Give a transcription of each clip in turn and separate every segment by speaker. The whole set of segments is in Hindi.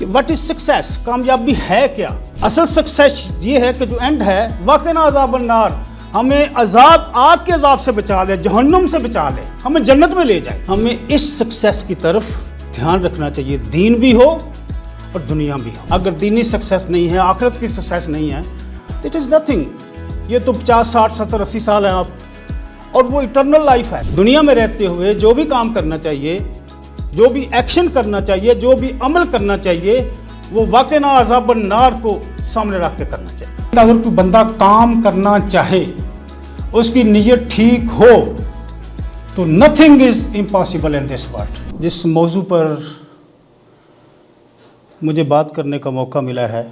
Speaker 1: कि व्हाट इज सक्सेस, कामयाबी है क्या। असल सक्सेस ये है कि जो एंड है वाकना अज़ाबन नार, हमें अजाब, आग के अजाब से बचा ले, जहन्नुम से बचा ले, हमें जन्नत में ले जाए। हमें इस सक्सेस की तरफ ध्यान रखना चाहिए, दीन भी हो और दुनिया भी हो। अगर दीनी सक्सेस नहीं है, आखिरत की सक्सेस नहीं है, तो इट इज़ नथिंग। ये तो 50, 60, 70, 80 साल हैं आप, और वो इटर्नल लाइफ है। दुनिया में रहते हुए जो भी काम करना चाहिए, जो भी एक्शन करना चाहिए, जो भी अमल करना चाहिए, वो वाकना अज़ाबन नार को सामने रख के करना चाहिए। अगर कोई बंदा काम करना चाहे, उसकी नीयत ठीक हो, तो nothing is impossible in this world. जिस मौजू पर मुझे बात करने का मौका मिला है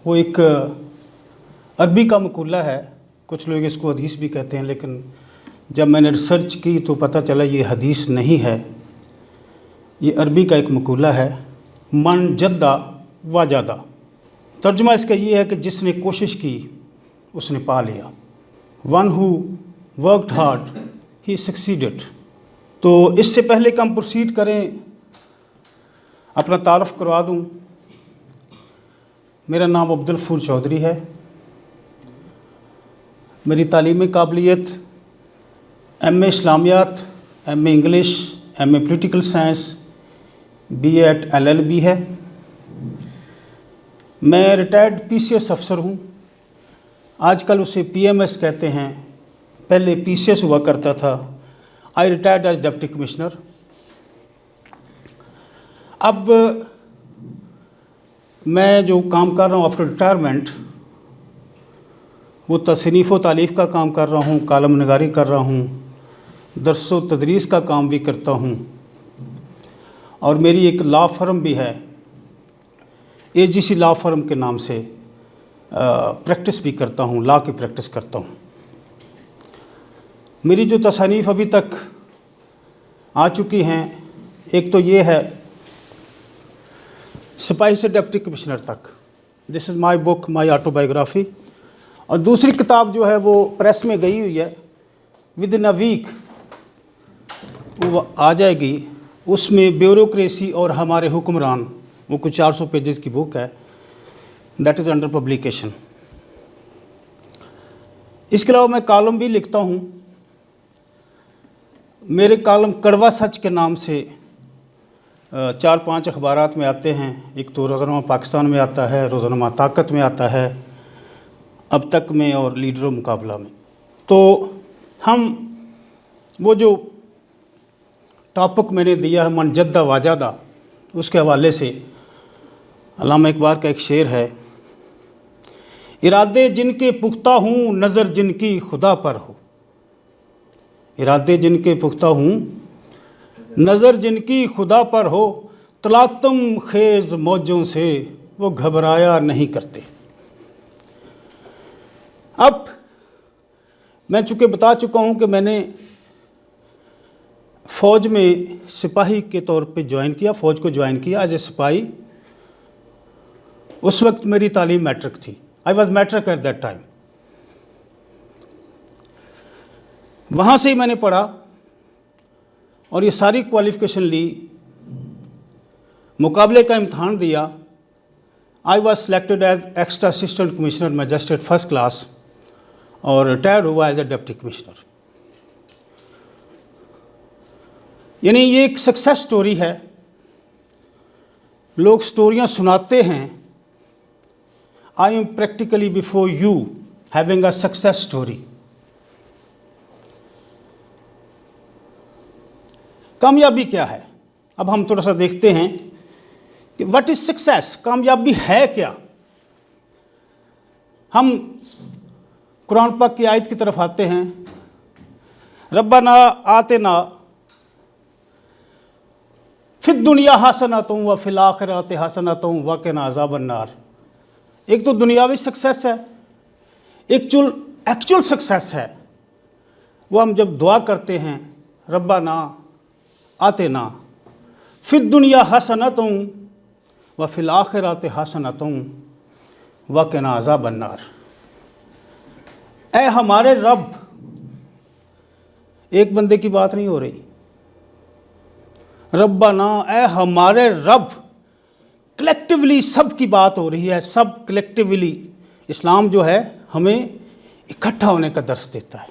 Speaker 1: वो एक अरबी का मकूला है। कुछ लोग इसको हदीस भी कहते हैं, लेकिन जब मैंने रिसर्च की तो पता चला ये हदीस नहीं है, ये अरबी का एक मकूला है। मन जद्दा वाजादा, तर्जुमा इसका ये है कि जिसने कोशिश की उसने पा लिया। One who worked hard he succeeded. तो इससे पहले कि हम प्रोसीड करें, अपना तारुफ करवा दूं। मेरा नाम अब्दुल गफूर चौधरी है। मेरी तालीमी काबिलियत एम.ए. इस्लामियात, MA. English, MA. Political science, BEd LLB है। मैं रिटायर्ड PCS अफसर हूँ। आजकल उसे PMS कहते हैं, पहले PCS हुआ करता था। आई रिटायर्ड एज डिप्टी कमिश्नर। अब मैं जो काम कर रहा हूँ आफ्टर रिटायरमेंट, वो तसनीफ़ व तालीफ़ का काम कर रहा हूँ, कालम नगारी कर रहा हूँ, दर्स व तदरीस का काम भी करता हूँ, और मेरी एक लॉ फर्म भी है, AGC लॉ फर्म के नाम से प्रैक्टिस भी करता हूँ, लॉ की प्रैक्टिस करता हूँ। मेरी जो तसनीफ़ अभी तक आ चुकी हैं, एक तो ये है सिपाही से डिप्टी कमिश्नर तक, this is my book, my autobiography. और दूसरी किताब जो है वो प्रेस में गई हुई है, विद इन अ वीक वो आ जाएगी। उसमें ब्यूरोक्रेसी और हमारे हुक्मरान, वो कुछ 400 पेजेस की बुक है, दैट इज़ अंडर पब्लिकेशन। इसके अलावा मैं कॉलम भी लिखता हूँ। मेरे कॉलम कड़वा सच के नाम से 4-5 अखबारात में आते हैं। एक तो रोज़नामा पाकिस्तान में आता है, रोज़नामा ताकत में आता है, अब तक में, और लीडरों मुकाबला में। तो हम वो जो टॉपिक मैंने दिया है मन जद्दा वाजादा, उसके हवाले से अल्लामा इकबाल का एक शेर है, इरादे जिनके पुख्ता हूँ नज़र जिनकी खुदा पर हो। इरादे जिनके पुख्ता हूँ नज़र जिनकी खुदा पर हो, तलातम खेज़ मौजों से वो घबराया नहीं करते। अब मैं चूँकि बता चुका हूँ कि मैंने फ़ौज में सिपाही के तौर पे ज्वाइन किया, फ़ौज को ज्वाइन किया एज ए सिपाही। उस वक्त मेरी तालीम मैट्रिक थी, I was matric at that time. वहाँ से ही मैंने पढ़ा और ये सारी क्वालिफ़िकेशन ली, मुकाबले का इम्तहान दिया। I was selected as extra assistant commissioner magistrate first class, और रिटायर्ड हुआ एज ए डिप्टी कमिश्नर। यानी ये एक सक्सेस स्टोरी है। लोग स्टोरियाँ सुनाते हैं, I am practically before you having a success story. कामयाबी क्या है, अब हम थोड़ा सा देखते हैं कि व्हाट इज सक्सेस, कामयाबी है क्या। हम कुरान पाक की आयत की तरफ आते हैं, रब्बना आतेना फिद दुनिया हसनतुम व फिल आखिरति हसनतुम व क़िना अज़ाबन नार। एक तो दुनियावी सक्सेस है, एक एक्चुअल सक्सेस है। वो हम जब दुआ करते हैं, रब्बना आतेना फिद दुनिया हसनतुम व फिल आखिरति हसनतुम व क़िना अज़ाबन नार। ऐ हमारे रब, एक बंदे की बात नहीं हो रही, रब्बाना, ऐ हमारे रब कलेक्टिवली सब की बात हो रही है, सब कलेक्टिवली। इस्लाम जो है हमें इकट्ठा होने का दर्स देता है।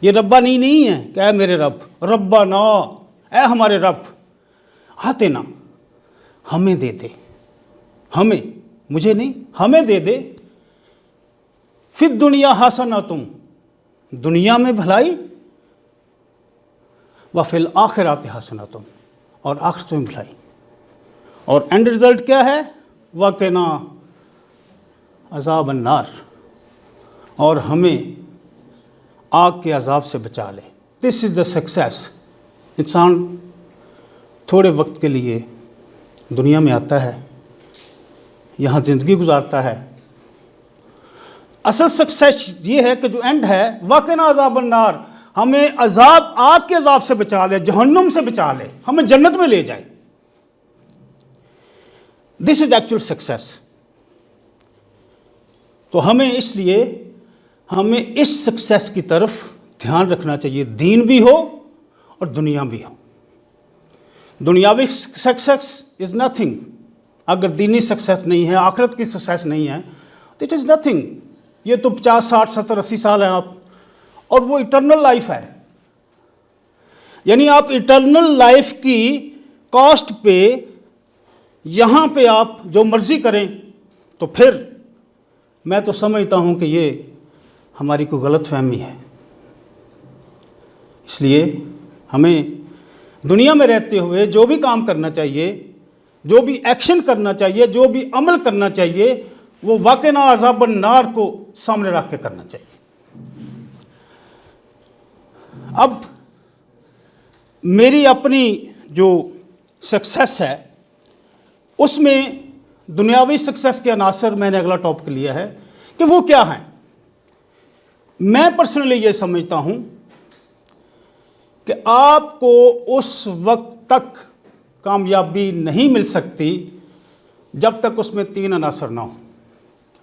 Speaker 1: ये रब्बानी नहीं है क्या है मेरे रब, रब्बा ना, ऐ हमारे रब, आते ना, हमें दे दे, हमें, मुझे नहीं, हमें दे दे। फिर दुनिया हसना, तुम दुनिया में भलाई, व फिल आखिरात हसना, तुम और आखिरत में भलाई। और एंड रिजल्ट क्या है, वक़ना अज़ाब अन्नार, और हमें आग के अजाब से बचा ले। This is the success. इंसान थोड़े वक्त के लिए दुनिया में आता है, यहाँ ज़िंदगी गुजारता है। असल सक्सेस ये है कि जो एंड है, वक़ना अज़ाब अन्नार, हमें अजाब, आग के अजाब से बचा ले, जहन्नुम से बचा ले, हमें जन्नत में ले जाए। This is actual success. तो हमें इस सक्सेस की तरफ ध्यान रखना चाहिए, दीन भी हो और दुनिया भी हो। दुनियावी सक्सेस इज़ नथिंग। अगर दीनी सक्सेस नहीं है, आखिरत की सक्सेस नहीं है, तो इट इज़ नथिंग। ये तो 50, 60, 70, 80 साल हैं आप, और वो इटर्नल लाइफ है। यानी आप इटर्नल लाइफ की कॉस्ट पे यहाँ पे आप जो मर्ज़ी करें, तो फिर मैं तो समझता हूँ कि ये हमारी कोई गलतफहमी है। इसलिए हमें दुनिया में रहते हुए जो भी काम करना चाहिए, जो भी एक्शन करना चाहिए, जो भी अमल करना चाहिए, वो वक़ना अज़ाब अन्नार को सामने रख के करना चाहिए। अब मेरी अपनी जो सक्सेस है, उसमें दुनियावी सक्सेस के अनासर मैंने अगला टॉपिक लिया है कि वो क्या हैं। मैं पर्सनली ये समझता हूँ कि आपको उस वक्त तक कामयाबी नहीं मिल सकती जब तक उसमें 3 अनासर ना हो।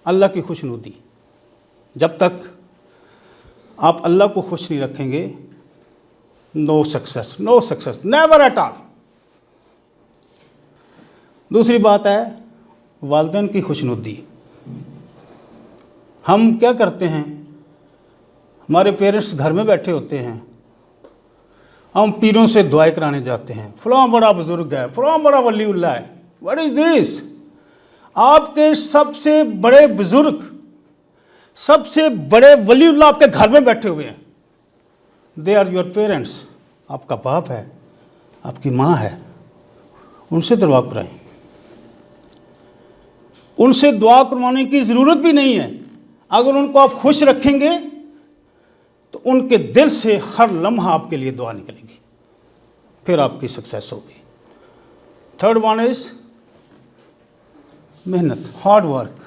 Speaker 1: अल्लाह की खुशनुदी, जब तक आप अल्लाह को खुश नहीं रखेंगे, no success, no success, never at all. दूसरी बात है वालिदैन की खुशनुदी। हम क्या करते हैं, हमारे पेरेंट्स घर में बैठे होते हैं, हम पीरों से दुआएं कराने जाते हैं, फलां बड़ा बुजुर्ग है, फलां बड़ा वलीउल्लाह है। What is this? आपके सबसे बड़े बुजुर्ग, सबसे बड़े वलीउल्लाह आपके घर में बैठे हुए हैं। They are your parents. आपका बाप है, आपकी माँ है, उनसे दुआ कराएं। उनसे दुआ करवाने की ज़रूरत भी नहीं है। अगर उनको आप खुश रखेंगे तो उनके दिल से हर लम्हा आपके लिए दुआ निकलेगी, फिर आपकी सक्सेस होगी। थर्ड वन इज मेहनत, हार्ड वर्क।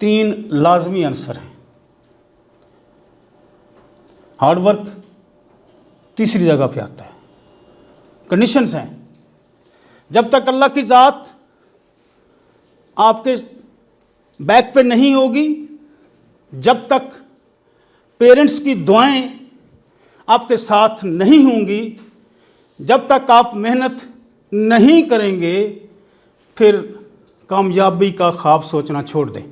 Speaker 1: 3 लाजमी आंसर हैं। हार्ड वर्क तीसरी जगह पे आता है। कंडीशंस हैं, जब तक अल्लाह की ज़ात आपके बैक पे नहीं होगी, जब तक पेरेंट्स की दुआएं आपके साथ नहीं होंगी, जब तक आप मेहनत नहीं करेंगे, फिर कामयाबी का ख्वाब सोचना छोड़ दें।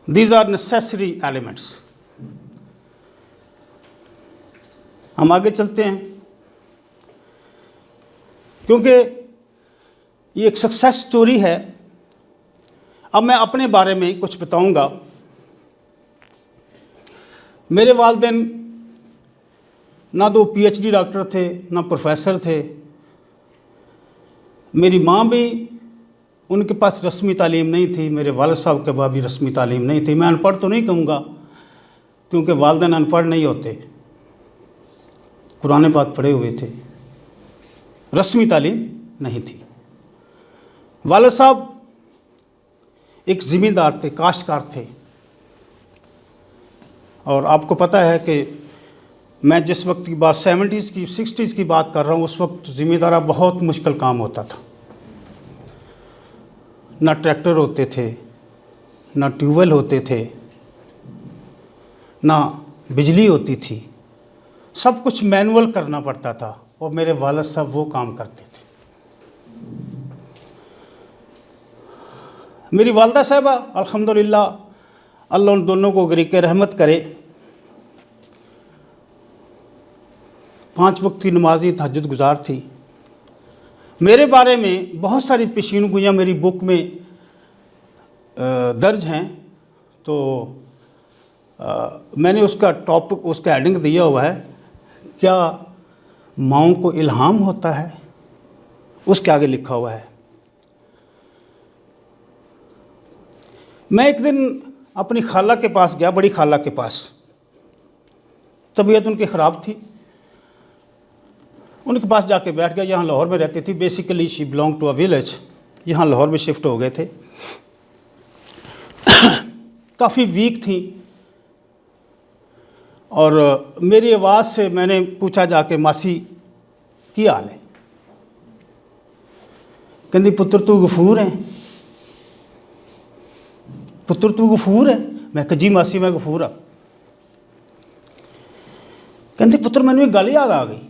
Speaker 1: These are necessary elements. हम आगे चलते हैं, क्योंकि ये एक सक्सेस स्टोरी है। अब मैं अपने बारे में कुछ बताऊंगा। मेरे वालिदैन ना तो पीएचडी डॉक्टर थे, ना प्रोफेसर थे। मेरी माँ भी, उनके पास रस्मी तालीम नहीं थी। मेरे वालिद साहब के पास भी रस्मी तालीम नहीं थी। मैं अनपढ़ तो नहीं कहूँगा, क्योंकि वालिदैन अनपढ़ नहीं होते, कुरान पाक पढ़े हुए थे, रस्मी तालीम नहीं थी। वालिद साहब एक ज़िम्मेदार थे, काश्तकार थे। और आपको पता है कि मैं जिस वक्त की बात 70s की 60s की बात कर रहा हूँ, उस वक्त ज़िम्मेदारा बहुत मुश्किल काम होता था। ना ट्रैक्टर होते थे, ना ट्यूबवेल होते थे, ना बिजली होती थी। सब कुछ मैनुअल करना पड़ता था। और मेरे वालिद साहब वो काम करते थे। मेरी वालदा साहिबा अल्हम्दुलिल्लाह, अल्लाह उन दोनों को गरीक़ रहमत करे, 5 वक्त की नमाजी तहज्जुद गुजार थी। मेरे बारे में बहुत सारी पेशीन गोइयाँ मेरी बुक में दर्ज हैं। तो मैंने उसका टॉपिक, उसका हेडिंग दिया हुआ है, क्या माओं को इल्हाम होता है, उसके आगे लिखा हुआ है। मैं एक दिन अपनी खाला के पास गया, बड़ी खाला के पास। तबीयत उनकी ख़राब थी, उनके पास जाके बैठ गया। यहाँ लाहौर में रहती थी। Basically she belong to a village, यहाँ लाहौर में शिफ्ट हो गए थे। काफ़ी वीक थी और मेरी आवाज़ से मैंने पूछा जाके, मासी की हाल है? कहती पुत्र तू गफूर है, पुत्र तू गफूर है। मैं कहा जी मासी मैं गफूर हाँ। कहती पुत्र मैंने एक गल याद आ गई।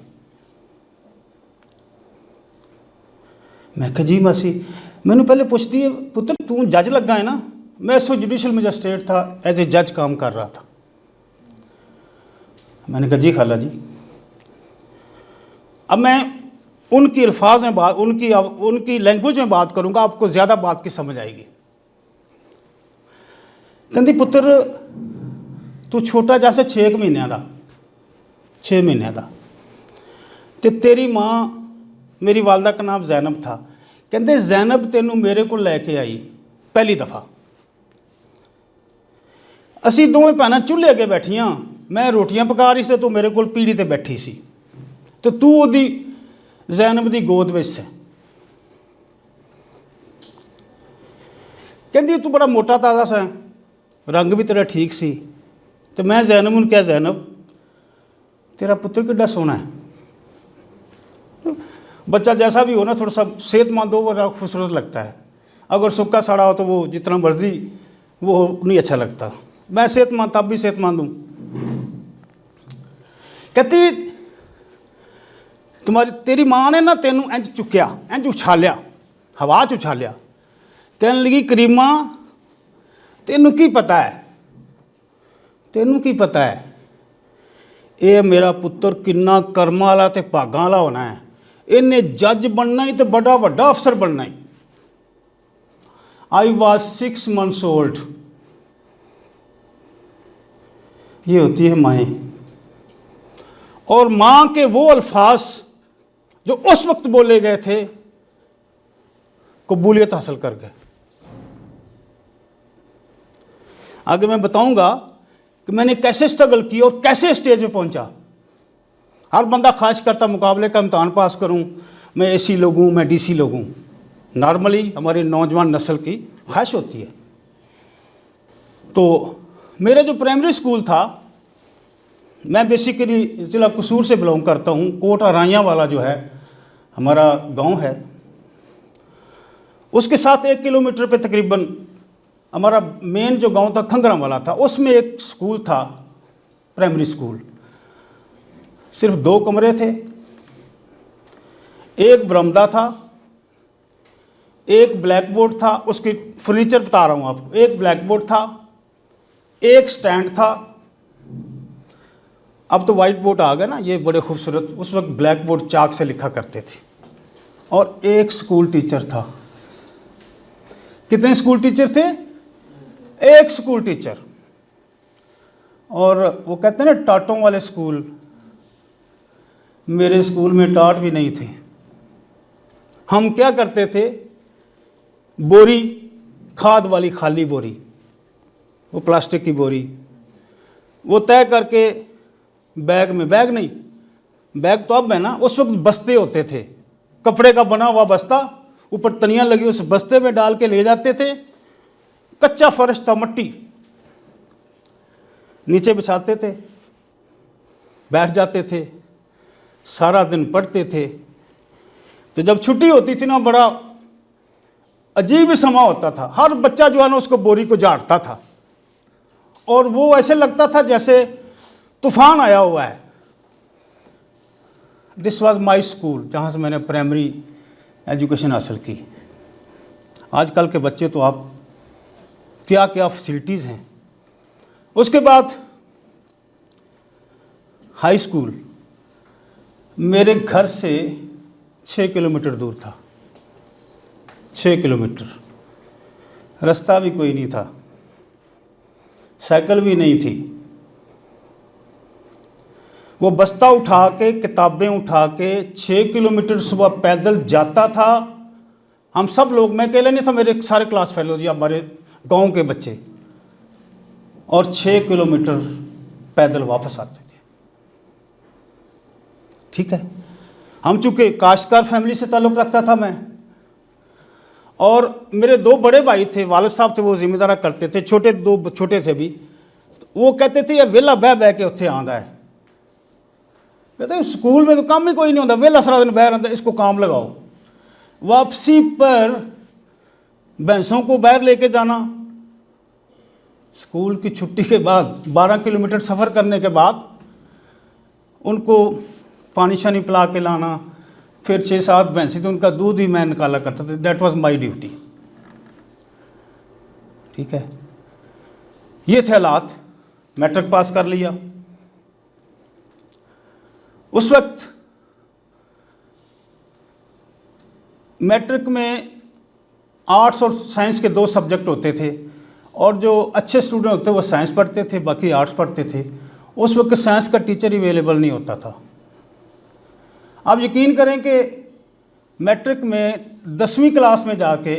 Speaker 1: मैं कहा जी मासी। मैंने पहले पूछती है, पुत्र तू जज लगा है ना? मैं सो जुडिशल मजिस्ट्रेट था, एज ए जज काम कर रहा था। मैंने कहा जी खाला जी। अब मैं उनकी अल्फाज में बात, उनकी लैंग्वेज में बात करूंगा, आपको ज़्यादा बात की समझ आएगी। कहती पुत्र तू छोटा जैसे 6 महीनों का, 6 महीनों का, तो तेरी माँ, मेरी वालदा का नाम जैनब था। कहते जैनब तेनू मेरे को लैके आई पहली दफ़ा। असी दोवें भैनां चूल्हे अगे बैठियां, मैं रोटियां पका रही से, तू मेरे को पीढ़ी ते बैठी सी, तो तू ओदी जैनब दी गोद विच से। कहती तू बड़ा मोटा ताज़ा सा, रंग भी तेरा ठीक सी। तो मैं जैनब नूं कहा, जैनब तेरा पुत्र किड्डा सोहना है। बच्चा जैसा भी हो ना, थोड़ा सा सेहतमंद हो, वो खूबसूरत लगता है। अगर सूखा साड़ा हो तो वो जितना मर्जी, वो नहीं अच्छा लगता। मैं सेहतमंद, तब भी सेहतमंद हूँ। कहती तेरी माँ ने ना तेनू इंज चुक्या, इंज उछालिया, हवा च उछालिया। कहने लगी करीमा तेनू की पता है, तेनू की पता है ये मेरा पुत्र किन्ना कर्मां वाला ते भागां वाला होना है, इन्हें जज बनना ही तो बड़ा वड्डा अफसर बनना ही। I was 6 months old. ये होती है माएँ। और माँ के वो अल्फाज जो उस वक्त बोले गए थे, कबूलियत हासिल कर गए। आगे मैं बताऊंगा कि मैंने कैसे स्ट्रगल की और कैसे स्टेज पे पहुंचा। हर बंदा ख्वाहिश करता मुकाबले का इम्तहान पास करूं, मैं एसी लोग हूँ, मैं डीसी लोग हूँ। नॉर्मली हमारी नौजवान नस्ल की ख्वाहिश होती है। तो मेरा जो प्राइमरी स्कूल था, मैं बेसिकली जिला कसूर से बिलोंग करता हूँ। कोट आराइयाँ वाला जो है हमारा गांव है, उसके साथ 1 किलोमीटर पे तकरीबन हमारा मेन जो गांव था खंगरा वाला था। उसमें एक स्कूल था, प्राइमरी स्कूल। सिर्फ 2 कमरे थे, एक बरामदा था, एक ब्लैक बोर्ड था। उसकी फर्नीचर बता रहा हूँ आपको। एक ब्लैक बोर्ड था, एक स्टैंड था। अब तो वाइट बोर्ड आ गया ना, ये बड़े खूबसूरत। उस वक्त ब्लैक बोर्ड चाक से लिखा करते थे। और एक स्कूल टीचर था। कितने स्कूल टीचर थे? एक स्कूल टीचर। और वो कहते हैं ना टाटों वाले स्कूल, मेरे स्कूल में टाट भी नहीं थे। हम क्या करते थे, बोरी, खाद वाली खाली बोरी, वो प्लास्टिक की बोरी, वो तय करके बैग में, बैग नहीं, बैग तो अब है ना, उस वक्त बस्ते होते थे, कपड़े का बना हुआ बस्ता, ऊपर तनियाँ लगी, उस बस्ते में डाल के ले जाते थे। कच्चा फर्श था, मट्टी, नीचे बिछाते थे, बैठ जाते थे, सारा दिन पढ़ते थे। तो जब छुट्टी होती थी ना, बड़ा अजीब ही समा होता था। हर बच्चा जो है ना उसको बोरी को झाड़ता था, और वो ऐसे लगता था जैसे तूफान आया हुआ है। दिस वाज माय स्कूल, जहाँ से मैंने प्राइमरी एजुकेशन हासिल की। आजकल के बच्चे तो आप क्या क्या फैसिलिटीज़ हैं। उसके बाद हाई स्कूल मेरे घर से 6 किलोमीटर दूर था। 6 किलोमीटर, रास्ता भी कोई नहीं था, साइकिल भी नहीं थी। वो बस्ता उठा के, किताबें उठा के 6 किलोमीटर सुबह पैदल जाता था। हम सब लोग, मैं अकेले नहीं था, मेरे सारे क्लास फेलो जी, हमारे गांव के बच्चे, और 6 किलोमीटर पैदल वापस आते थे। ठीक है, हम चूँकि काश्तकार फैमिली से ताल्लुक़ रखता था मैं, और मेरे 2 बड़े भाई थे, वालिद साहब थे, वो जिम्मेदारा करते थे, 2 छोटे थे भी। तो वो कहते थे ये वेला बह के उत्थे आंदा है। कहते स्कूल में तो काम ही कोई नहीं होता, वेला सारा दिन बह रहता, इसको काम लगाओ। वापसी पर भैंसों को बाहर लेके जाना, स्कूल की छुट्टी के बाद 12 किलोमीटर सफ़र करने के बाद उनको पानी शानी पिला के लाना, फिर 6-7 भैंसी, तो उनका दूध ही मैं निकाला करता था। That was my duty. ठीक है, ये थे हालात। मैट्रिक पास कर लिया। उस वक्त मैट्रिक में आर्ट्स और साइंस के 2 सब्जेक्ट होते थे, और जो अच्छे स्टूडेंट होते वो साइंस पढ़ते थे, बाकी आर्ट्स पढ़ते थे। उस वक्त साइंस का टीचर ही अवेलेबल नहीं होता था। आप यकीन करें कि मैट्रिक में 10वीं क्लास में जाके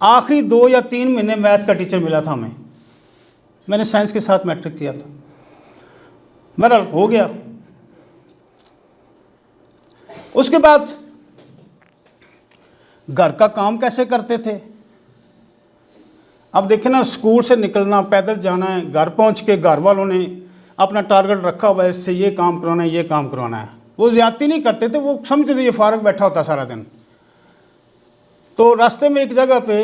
Speaker 1: आखिरी 2 या 3 महीने मैथ का टीचर मिला था हमें। मैंने साइंस के साथ मैट्रिक किया था। बहरहाल हो गया। उसके बाद घर का काम कैसे करते थे। अब देखें ना, स्कूल से निकलना, पैदल जाना है, घर पहुंच के घर वालों ने अपना टारगेट रखा हुआ है, इससे ये काम करवाना है, ये काम करवाना है। वो ज़्यादती नहीं करते थे, वो समझते थे ये फारग बैठा होता सारा दिन। तो रास्ते में एक जगह पे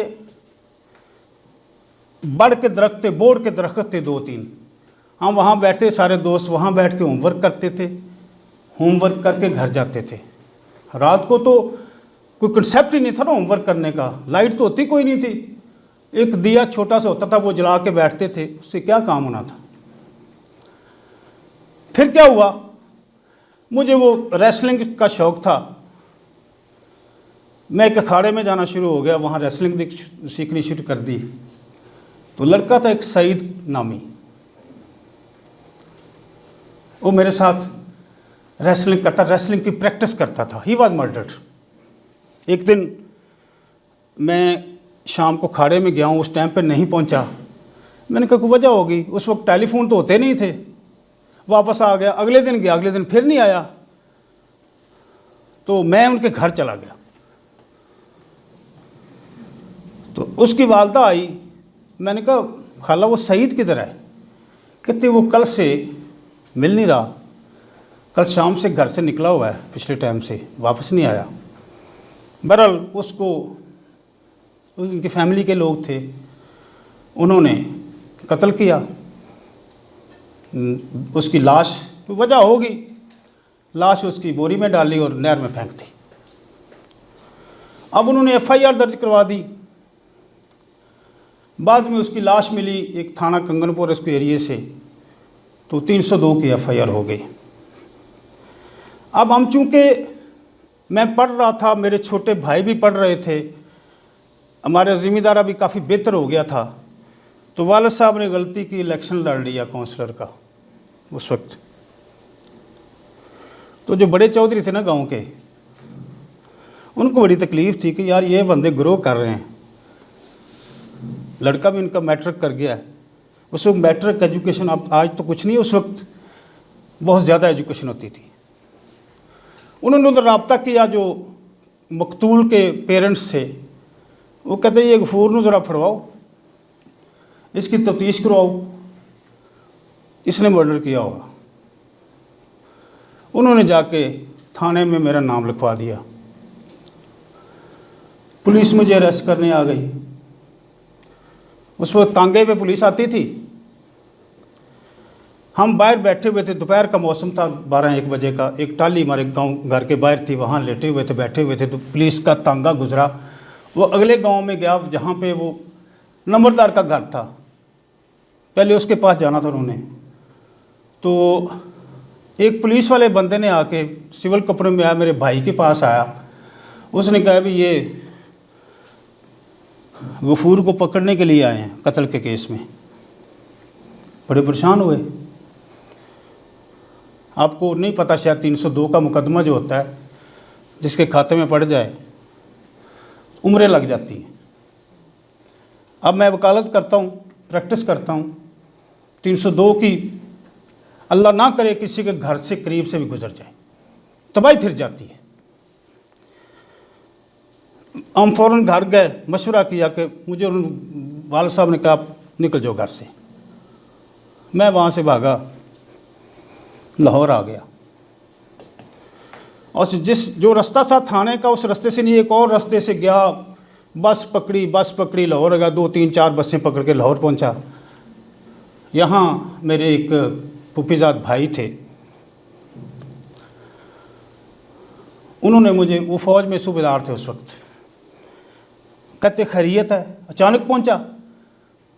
Speaker 1: बड़ के दरख्त थे, बोर्ड के दरख्त थे 2-3। हम वहाँ बैठते, सारे दोस्त वहाँ बैठ के होमवर्क करते थे। होमवर्क करके घर जाते थे। रात को तो कोई कंसेप्ट ही नहीं था ना होमवर्क करने का, लाइट तो होती कोई नहीं थी। एक दिया छोटा सा होता था, वो जला के बैठते थे, उससे क्या काम होना था। फिर क्या हुआ, मुझे वो रेसलिंग का शौक़ था। मैं एक अखाड़े में जाना शुरू हो गया, वहाँ रेसलिंग सीखनी शुरू कर दी। तो लड़का था एक सईद नामी, वो मेरे साथ रेसलिंग करता, रेसलिंग की प्रैक्टिस करता था। He was murdered. एक दिन मैं शाम को खाड़े में गया हूँ, उस टाइम पे नहीं पहुँचा। मैंने कहा कोई वजह होगी, उस वक्त टेलीफोन तो होते नहीं थे। वापस आ गया, अगले दिन गया, अगले दिन फिर नहीं आया। तो मैं उनके घर चला गया। तो उसकी वालदा आई, मैंने कहा खाला वो सईद किधर है। कहते वो कल से मिल नहीं रहा, कल शाम से घर से निकला हुआ है, पिछले टाइम से वापस नहीं आया। बहरहाल उसको, उनकी फैमिली के लोग थे, उन्होंने कत्ल किया। उसकी लाश, वजह होगी, लाश उसकी बोरी में डाली और नहर में फेंक दी। अब उन्होंने FIR दर्ज करवा दी। बाद में उसकी लाश मिली एक थाना कंगनपुर इसको एरिए से, तो 302 की FIR हो गई। अब हम चूँकि मैं पढ़ रहा था, मेरे छोटे भाई भी पढ़ रहे थे, हमारा ज़िम्मेदारा भी काफ़ी बेहतर हो गया था। तो वालिद साहब ने गलती की, इलेक्शन लड़ लिया काउंसलर का उस वक्त। तो जो बड़े चौधरी थे ना गांव के, उनको बड़ी तकलीफ़ थी कि यार ये बंदे ग्रो कर रहे हैं। लड़का भी इनका मैट्रिक कर गया है। उस वक्त मैट्रिक एजुकेशन, अब आज तो कुछ नहीं, उस वक्त बहुत ज़्यादा एजुकेशन होती थी। उन्होंने उधर रब्ता किया जो मकतूल के पेरेंट्स थे। वो कहते ये गफूर नूं ज़रा फड़वाओ, इसकी तफ्तीश करवाओ, इसने मर्डर किया होगा। उन्होंने जाके थाने में मेरा नाम लिखवा दिया। पुलिस मुझे अरेस्ट करने आ गई। उस वक्त तांगे पे पुलिस आती थी। हम बाहर बैठे हुए थे, दोपहर का मौसम था, 12-1 बजे का। एक टाली हमारे गांव घर के बाहर थी, वहाँ लेटे हुए थे, बैठे हुए थे, तो पुलिस का तांगा गुजरा। वो अगले गांव में गया जहाँ पे वो नंबरदार का घर था, पहले उसके पास जाना था उन्होंने। तो एक पुलिस वाले बंदे ने आके सिविल कपड़े में आया, मेरे भाई के पास आया। उसने कहा भी ये गफूर को पकड़ने के लिए आए हैं कत्ल के केस में। बड़े परेशान हुए। आपको नहीं पता शायद 302 का मुकदमा जो होता है, जिसके खाते में पड़ जाए उम्रें लग जाती हैं। अब मैं वकालत करता हूँ, प्रैक्टिस करता हूँ, 302 की अल्लाह ना करे किसी के घर से करीब से भी गुजर जाए, तबाही फिर जाती है। हम फ़ौरन घर गए, मशवरा किया कि मुझे वालिद साहब ने कहा आप निकल जाओ घर से। मैं वहाँ से भागा, लाहौर आ गया। और जो रास्ता था थाने का, उस रास्ते से नहीं, एक और रास्ते से गया। बस पकड़ी, लाहौर गया। 2-3-4 बसें पकड़ के लाहौर पहुँचा। यहाँ मेरे एक फूफीजाद भाई थे, उन्होंने मुझे, वो फ़ौज में सूबेदार थे उस वक्त, कहते खैरियत है, अचानक पहुंचा।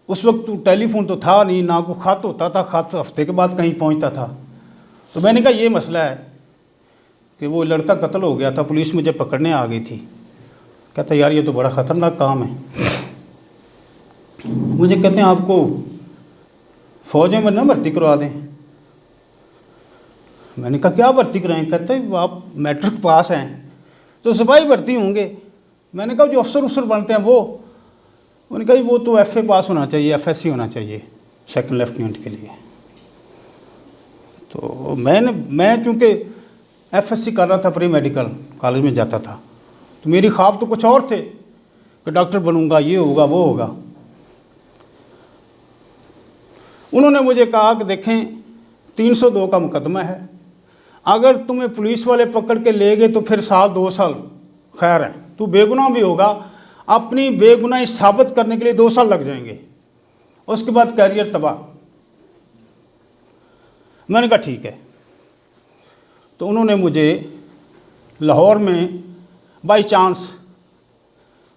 Speaker 1: उस वक्त तो टेलीफोन तो था नहीं, ना को ख़त होता था, ख़त हफ्ते के बाद कहीं पहुंचता था। तो मैंने कहा ये मसला है कि वो लड़का कत्ल हो गया था, पुलिस मुझे पकड़ने आ गई थी। कहता यार ये तो बड़ा ख़तरनाक काम है। मुझे कहते हैं आपको फ़ौज में ना भर्ती करवा दें। मैंने कहा क्या भर्ती कराएं? कहते आप मैट्रिक पास हैं तो सिपाही भर्ती होंगे। मैंने कहा जो अफसर बनते हैं वो? उन्होंने कहा वो तो FA पास होना चाहिए, FSC होना चाहिए सेकंड लेफ्टिनेंट के लिए। तो मैं चूँकि FSC कर रहा था, प्री मेडिकल कॉलेज में जाता था, तो मेरी ख्वाब तो कुछ और थे कि डॉक्टर बनूंगा, ये होगा वो होगा। उन्होंने मुझे कहा कि देखें 302 का मुकदमा है, अगर तुम्हें पुलिस वाले पकड़ के ले गए तो फिर 1-2 साल खैर है, तू बेगुनाह भी होगा, अपनी बेगुनाही साबित करने के लिए 2 साल लग जाएंगे, उसके बाद कैरियर तबाह। मैंने कहा ठीक है। तो उन्होंने मुझे लाहौर में बाई चांस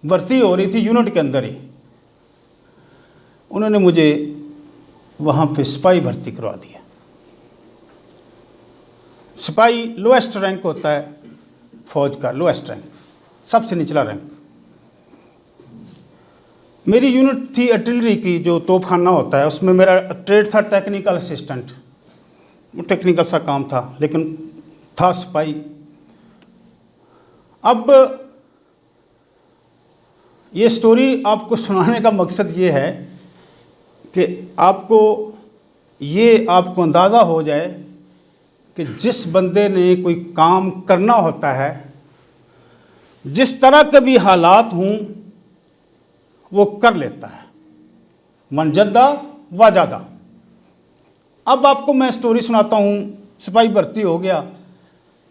Speaker 1: भर्ती हो रही थी यूनिट के अंदर ही, उन्होंने मुझे वहाँ पे सिपाही भर्ती करवा दिया। सिपाही लोएस्ट रैंक होता है फौज का, लोएस्ट रैंक, सबसे निचला रैंक। मेरी यूनिट थी आर्टिलरी की, जो तोपखाना होता है, उसमें मेरा ट्रेड था टेक्निकल असिस्टेंट। टेक्निकल सा काम था, लेकिन था सिपाही। अब ये स्टोरी आपको सुनाने का मकसद ये है कि आपको अंदाज़ा हो जाए कि जिस बंदे ने कोई काम करना होता है, जिस तरह के भी हालात हों वो कर लेता है, मन जद्दा वाजादा। अब आपको मैं स्टोरी सुनाता हूँ। सिपाही भर्ती हो गया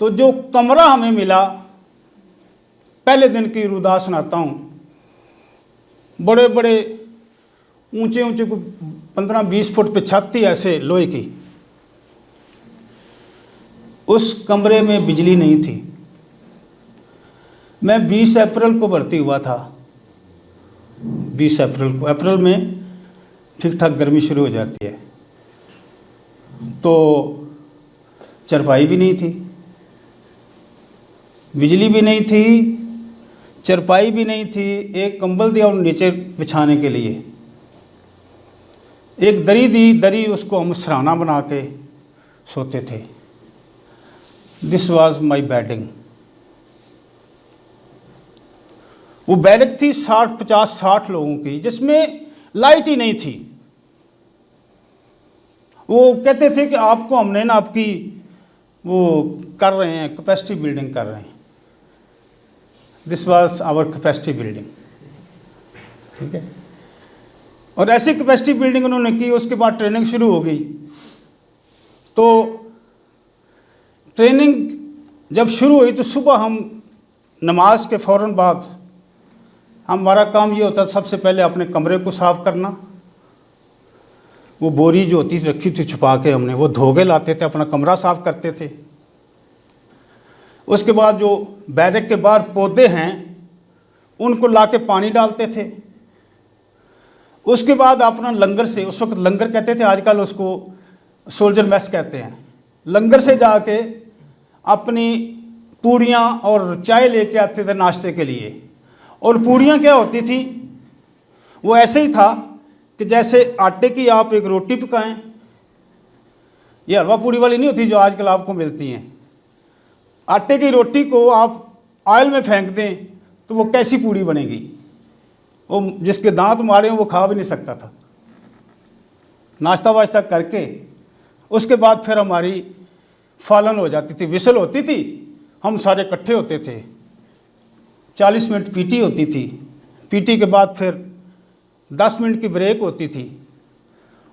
Speaker 1: तो जो कमरा हमें मिला, पहले दिन की रुदा सुनाता हूँ। बड़े बड़े ऊंचे ऊंचे 15-20 फुट पे छत थी ऐसे लोहे की। उस कमरे में बिजली नहीं थी। मैं 20 अप्रैल को भर्ती हुआ था। 20 अप्रैल को, अप्रैल में ठीक ठाक गर्मी शुरू हो जाती है। तो चरपाई भी नहीं थी, बिजली भी नहीं थी, चरपाई भी नहीं थी। एक कंबल दिया और नीचे बिछाने के लिए, एक दरी दी, दरी उसको हम सराहना बना के सोते थे। This was my bedding. वो बैरक थी 50-60 लोगों की, जिसमें लाइट ही नहीं थी। वो कहते थे कि आपको हमने ना आपकी वो कर रहे हैं, कैपेसिटी बिल्डिंग कर रहे हैं। This was our capacity building, ठीक है। और ऐसी कैपेसिटी बिल्डिंग उन्होंने की। उसके बाद ट्रेनिंग शुरू हो गई। तो ट्रेनिंग जब शुरू हुई तो सुबह हम नमाज के फ़ौरन बाद हमारा काम ये होता था, सबसे पहले अपने कमरे को साफ़ करना, वो बोरी जो होती थी रखी थी छुपा के हमने, वो धो के लाते थे, अपना कमरा साफ़ करते थे। उसके बाद जो बैरक के बाहर पौधे हैं उनको ला के पानी डालते थे। उसके बाद अपना लंगर से, उस वक्त लंगर कहते थे, आजकल उसको सोल्जर मेस कहते हैं, लंगर से जाके अपनी पूड़ियाँ और चाय लेके आते थे नाश्ते के लिए। और पूड़ियाँ क्या होती थी, वो ऐसे ही था कि जैसे आटे की आप एक रोटी पकाएं, ये हलवा पूड़ी वाली नहीं होती जो आजकल आपको मिलती हैं। आटे की रोटी को आप ऑयल में फेंक दें तो वो कैसी पूड़ी बनेगी, वो जिसके दांत मारे हों वो खा भी नहीं सकता था। नाश्ता वाश्ता करके उसके बाद फिर हमारी फालन हो जाती थी, विसल होती थी, हम सारे इकट्ठे होते थे। 40 मिनट पीटी होती थी, पीटी के बाद फिर 10 मिनट की ब्रेक होती थी।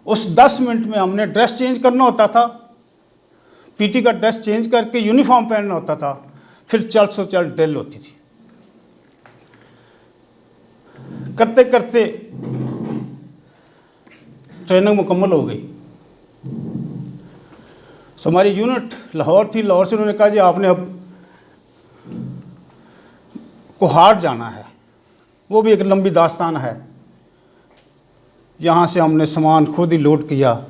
Speaker 1: उस 10 मिनट में हमने ड्रेस चेंज करना होता था, पीटी का ड्रेस चेंज करके यूनिफॉर्म पहनना होता था, फिर चल ड्रिल होती थी। करते करते ट्रेनिंग मुकम्मल हो गई। तो हमारी यूनिट लाहौर थी, लाहौर से उन्होंने कहा जी आपने अब कोहाट जाना है, वो भी एक लंबी दास्तान है। यहाँ से हमने सामान खुद ही लोड किया।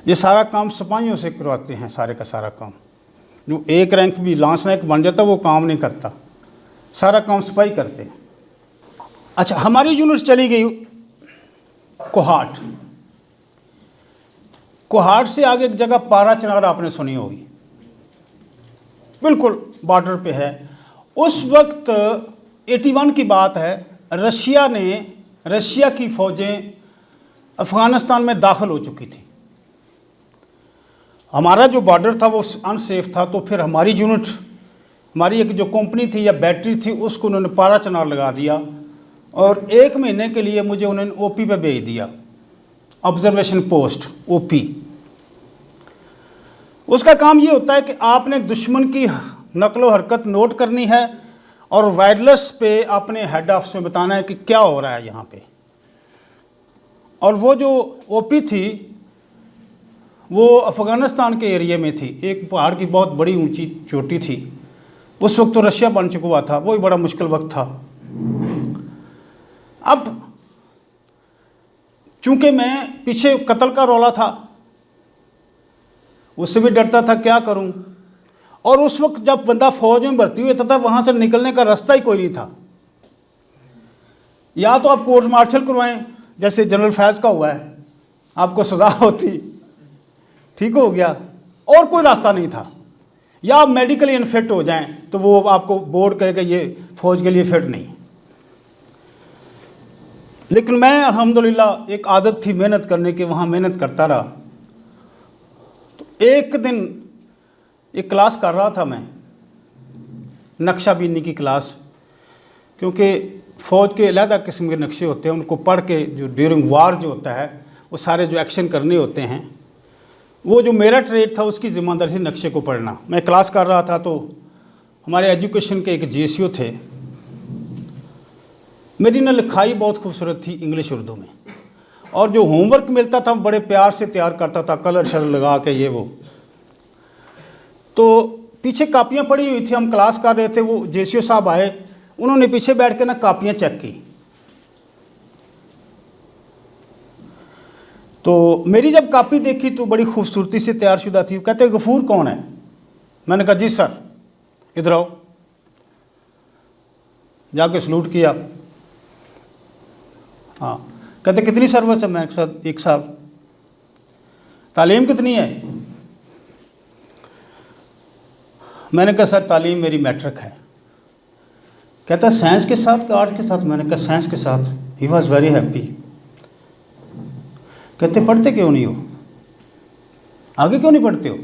Speaker 1: ये सारा काम सिपाहियों से करवाते हैं, सारे का सारा काम। जो एक रैंक भी लांस रैंक बन जाता वो काम नहीं करता, सारा काम सिपाही करते हैं। अच्छा, हमारी यूनिट चली गई कोहाट। कोहाट से आगे एक जगह पारा चनार आपने सुनी होगी, बिल्कुल बॉर्डर पे है। उस वक्त 81 की बात है, रशिया की फ़ौजें अफ़गानिस्तान में दाखिल हो चुकी थी। हमारा जो बॉर्डर था वो अनसेफ था, तो फिर हमारी यूनिट, हमारी एक जो कंपनी थी या बैटरी थी, उसको उन्होंने पारा चनार लगा दिया और 1 महीने के लिए मुझे उन्होंने ओपी पे भेज दिया, ऑब्जर्वेशन पोस्ट ओपी। उसका काम ये होता है कि आपने दुश्मन की नकलो हरकत नोट करनी है और वायरलेस पे अपने हेड ऑफिस में बताना है कि क्या हो रहा है यहाँ पे। और वो जो ओपी थी वो अफ़गानिस्तान के एरिया में थी, एक पहाड़ की बहुत बड़ी ऊंची चोटी थी। उस वक्त तो रशिया बन चुका हुआ था, वो ही बड़ा मुश्किल वक्त था। अब चूंकि मैं पीछे कत्ल का रौला था, उससे भी डरता था क्या करूं। और उस वक्त जब बंदा फौज में भर्ती हुआ था वहां से निकलने का रास्ता ही कोई नहीं था। या तो आप कोर्ट मार्शल करवाएं जैसे जनरल फैज़ का हुआ है, आपको सज़ा होती, ठीक हो गया, और कोई रास्ता नहीं था। या आप मेडिकली अनफिट हो जाएं तो वो आपको बोर्ड कहेगा ये फ़ौज के लिए फिट नहीं। लेकिन मैं अल्हम्दुलिल्लाह, एक आदत थी मेहनत करने की, वहाँ मेहनत करता रहा। तो एक दिन एक क्लास कर रहा था मैं, नक्शाबीनी की क्लास, क्योंकि फ़ौज के अलग किस्म के नक्शे होते हैं, उनको पढ़ के जो ड्यूरिंग वार जो होता है वो सारे जो एक्शन करने होते हैं, वो जो मेरा ट्रेड था उसकी ज़िम्मेदारी थी नक्शे को पढ़ना। मैं क्लास कर रहा था तो हमारे एजुकेशन के एक जीएसयू थे, मेरी ना लिखाई बहुत खूबसूरत थी इंग्लिश उर्दू में, और जो होमवर्क मिलता था बड़े प्यार से तैयार करता था, कलर शलर लगा के ये वो। तो पीछे कापियाँ पड़ी हुई थी, हम क्लास कर रहे थे, वो जेसीओ साहब आए, उन्होंने पीछे बैठ के ना कापियाँ चेक की। तो मेरी जब कापी देखी तो बड़ी खूबसूरती से तैयारशुदा थी। कहते गफूर कौन है? मैंने कहा जी सर, इधर आओ। जाके सलूट किया। हाँ, कहते कितनी सर्विस है? मैंने कहा 1 साल। तालीम कितनी है? मैंने कहा सर तालीम मेरी मैट्रिक है। कहता साइंस के साथ कि आर्ट के साथ? मैंने कहा साइंस के साथ। He was very happy. कहते पढ़ते क्यों नहीं हो, आगे क्यों नहीं पढ़ते हो?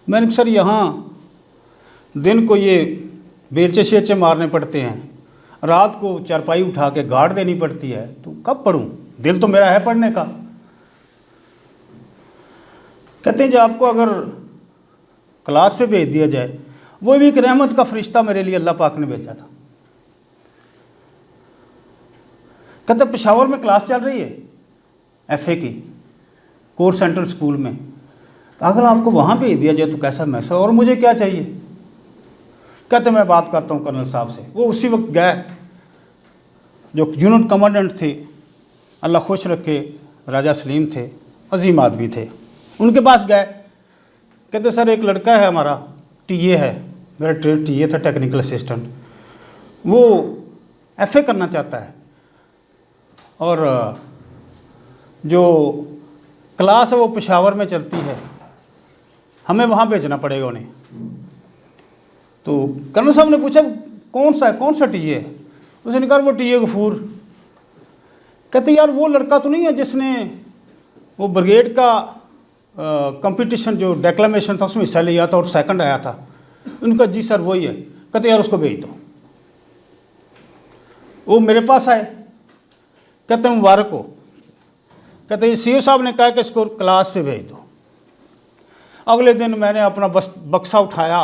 Speaker 1: मैंने कहा सर यहाँ दिन को ये बेलचे शेचे मारने पड़ते हैं, रात को चारपाई उठा के गाड़ देनी पड़ती है, तो कब पढ़ूं, दिल तो मेरा है पढ़ने का। कहते हैं जो आपको अगर क्लास पे भेज दिया जाए, वो भी एक रहमत का फरिश्ता मेरे लिए अल्लाह पाक ने भेजा था। कहते पेशावर में क्लास चल रही है एफए की, कोर सेंट्रल स्कूल में। अगर आपको वहाँ भेज दिया जाए तो कैसा महसूस, और मुझे क्या चाहिए। कहते मैं बात करता हूँ कर्नल साहब से। वो उसी वक्त गए, जो यूनिट कमांडेंट थे, अल्लाह खुश रखे, राजा सलीम थे, अजीम आदमी थे, उनके पास गए। कहते सर एक लड़का है हमारा, टीए है, मेरा ट्रेड टीए था, टेक्निकल असिस्टेंट, वो एफए करना चाहता है और जो क्लास है वो पेशावर में चलती है, हमें वहाँ भेजना पड़ेगा उन्हें। तो कर्नल साहब ने पूछा कौन सा टीए है। उसने कहा वो टीए गफूर। कहते यार वो लड़का तो नहीं है जिसने वो ब्रिगेड का कंपटीशन जो डेक्लामेशन था उसमें हिस्सा लिया था और सेकंड आया था। उनका जी सर वही है। कहते यार उसको भेज दो। वो मेरे पास आए, कहते मुबारक हो। कहते सीओ साहब ने कहा कि इसको क्लास पे भेज दो। अगले दिन मैंने अपना बक्सा उठाया,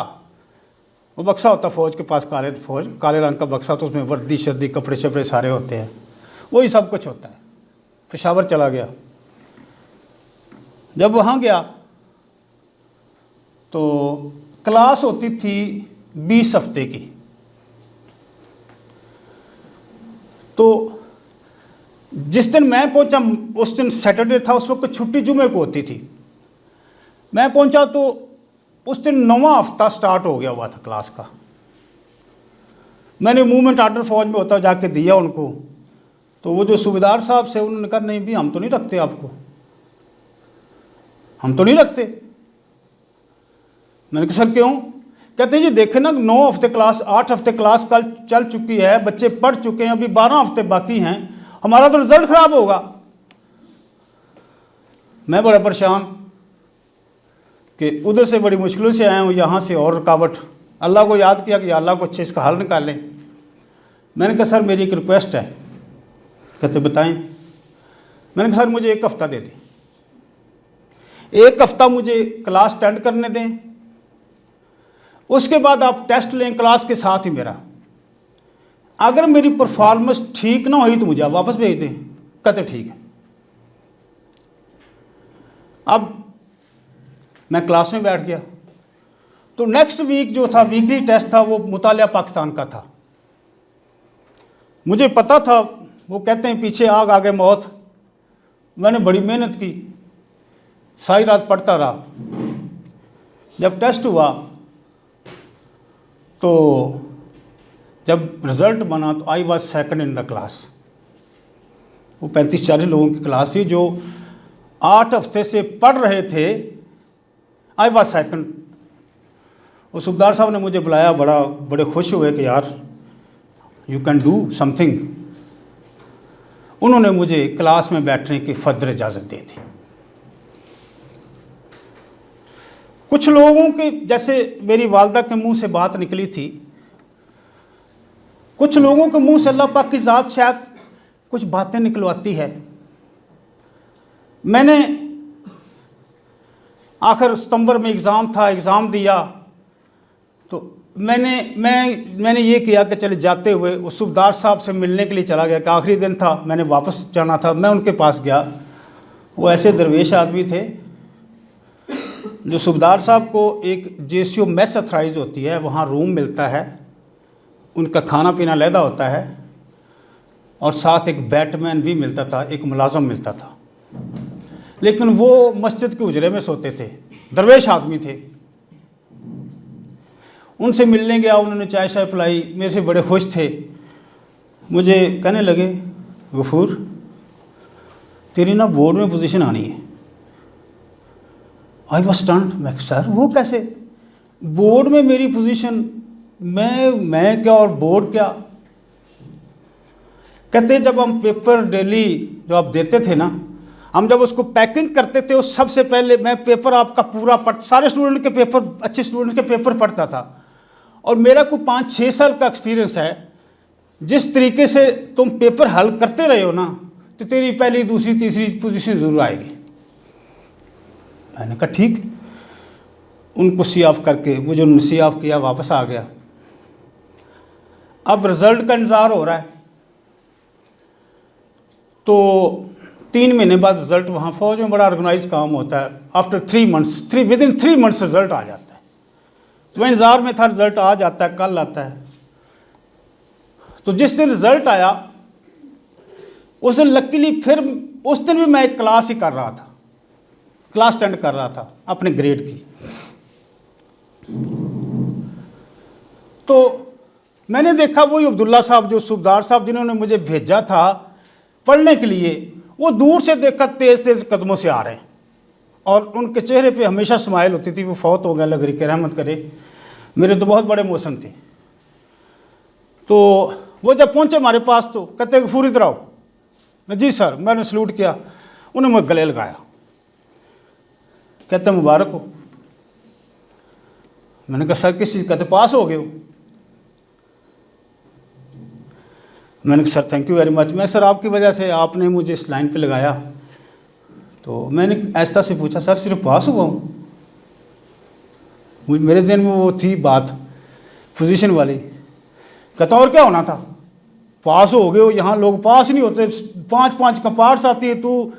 Speaker 1: वो बक्सा होता फ़ौज के पास, काले रंग का बक्सा, तो उसमें वर्दी शर्दी कपड़े शपड़े सारे होते हैं, वही सब कुछ होता है। पेशावर चला गया। जब वहाँ गया तो क्लास होती थी 20 हफ्ते की। तो जिस दिन मैं पहुंचा, उस दिन सैटरडे था, उस वक्त छुट्टी जुमे को होती थी। मैं पहुंचा तो उस दिन 9वां हफ्ता स्टार्ट हो गया हुआ था क्लास का। मैंने मूवमेंट आर्डर फौज में होता जाके दिया उनको। तो वो जो सूबेदार साहब से, उन्होंने कहा नहीं भी हम तो नहीं रखते आपको, हम तो नहीं रखते। मैंने कहा सर क्यों। कहते जी देखे ना 9 हफ्ते क्लास, 8 हफ्ते क्लास कल चल चुकी है, बच्चे पढ़ चुके हैं, अभी 12 हफ्ते बाकी हैं, हमारा तो रिजल्ट खराब होगा। मैं बड़ा परेशान कि उधर से बड़ी मुश्किलों से आया हूँ, यहाँ से और रुकावट। अल्लाह को याद किया कि अल्लाह को अच्छे इसका हल निकालें। मैंने कहा सर मेरी एक रिक्वेस्ट है। कहते बताएं। मैंने कहा सर मुझे 1 हफ्ता दे दें, 1 हफ्ता मुझे क्लास अटेंड करने दें, उसके बाद आप टेस्ट लें क्लास के साथ ही मेरा। अगर मेरी परफॉर्मेंस ठीक ना हुई तो मुझे आप वापस भेज दें। कहते ठीक है। अब मैं क्लास में बैठ गया। तो नेक्स्ट वीक जो था वीकली टेस्ट था, वो मुतालिया पाकिस्तान का था। मुझे पता था, वो कहते हैं पीछे आग आगे मौत। मैंने बड़ी मेहनत की, सारी रात पढ़ता रहा। जब टेस्ट हुआ तो जब रिज़ल्ट बना तो I was second in the class. वो 35-40 लोगों की क्लास थी जो 8 हफ्ते से पढ़ रहे थे। I was second. वो सूबेदार साहब ने मुझे बुलाया, बड़े खुश हुए कि यार यू कैन डू समथिंग। उन्होंने मुझे क्लास में बैठने की फर्दर इजाज़त दे दी। कुछ लोगों के, जैसे मेरी वालदा के मुंह से बात निकली थी, कुछ लोगों के मुंह से अल्लाह पाक की ज़ात शायद कुछ बातें निकलवाती है। मैंने आखिर सितंबर में एग्ज़ाम था, एग्ज़ाम दिया तो मैंने ये किया कि चले जाते हुए उस सूबेदार साहब से मिलने के लिए चला गया कि आखिरी दिन था, मैंने वापस जाना था। मैं उनके पास गया। वो ऐसे दरवेश आदमी थे जो सूबेदार साहब को एक जेसीओ मेस अथराइज होती है, वहाँ रूम मिलता है, उनका खाना पीना अलहदा होता है और साथ एक बैटमैन भी मिलता था, एक मुलाजम मिलता था। लेकिन वो मस्जिद के उजरे में सोते थे, दरवेश आदमी थे। उनसे मिलने गया, उन्होंने चाय शाय पिलाई, मेरे से बड़े खुश थे। मुझे कहने लगे गफूर तेरी ना बोर्ड में पोजीशन आनी है। I was stunned. मैं सर वो कैसे, बोर्ड में मेरी पोजीशन, मैं क्या और बोर्ड क्या। कहते जब हम पेपर डेली जो आप देते थे ना, हम जब उसको पैकिंग करते थे उस सबसे पहले मैं पेपर आपका पूरा सारे स्टूडेंट के पेपर, अच्छे स्टूडेंट के पेपर पढ़ता था। और मेरा को 5-6 साल का एक्सपीरियंस है। जिस तरीके से तुम पेपर हल करते रहे हो ना, तो तेरी पहली दूसरी तीसरी पोजीशन ज़रूर आएगी। मैंने कहा ठीक। उनको सी ऑफ करके, मुझे उन्होंने सी ऑफ किया, वापस आ गया। अब रिज़ल्ट का इंतज़ार हो रहा है। तो 3 महीने बाद रिजल्ट, वहाँ फौज में बड़ा ऑर्गेनाइज काम होता है, after 3 months, within 3 months result आ जाता है। तो मैं इंतजार में था, रिजल्ट आ जाता है, कल आता है। तो जिस दिन रिजल्ट आया उस दिन लकीली फिर उस दिन भी मैं एक क्लास ही कर रहा था, क्लास अटेंड कर रहा था अपने ग्रेड की। तो मैंने देखा वही अब्दुल्ला साहब, जो सूबेदार साहब जिन्होंने मुझे भेजा था पढ़ने के लिए, वो दूर से देखकर तेज़ तेज़ कदमों से आ रहे हैं और उनके चेहरे पे हमेशा स्माइल होती थी। वो फौत हो गए, अल्लाह के रहमत करे, मेरे तो बहुत बड़े मौसम थे। तो वो जब पहुँचे हमारे पास तो कहते गफूर इधर आओ। मैं जी सर, मैंने सलूट किया, उन्हें मुझे गले लगाया, कहते मुबारक हो। मैंने कहा सर किस चीज़, कहते पास हो गए हो। मैंने कहा sir thank you very much. मैं सर आपकी वजह से आपने मुझे इस लाइन पे लगाया। तो मैंने ऐसा से पूछा सर सिर्फ पास हुआ हूँ? मेरे जहन में वो थी बात पोजीशन वाली। कहता और क्या होना था, पास हो गए हो, यहाँ लोग पास नहीं होते, 5-5 का पार्ट्स आती है, तू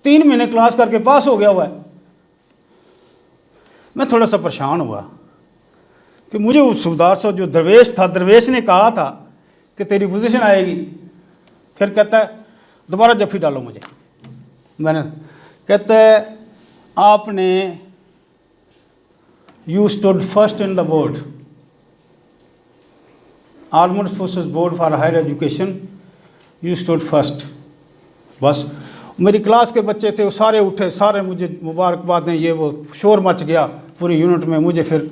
Speaker 1: 3 महीने क्लास करके पास हो गया हुआ है। मैं थोड़ा सा परेशान हुआ कि मुझे वो सूबेदार साहब जो दरवेश था, दरवेश ने कहा था कि तेरी पोजीशन आएगी। फिर कहता है दोबारा जफ्फी डालो मुझे। मैंने कहता है आपने you stood first in the board, armed forces board for higher education, you stood first. बस मेरी क्लास के बच्चे थे वो सारे उठे, सारे मुझे मुबारकबाद दें, ये वो शोर मच गया पूरी यूनिट में। मुझे फिर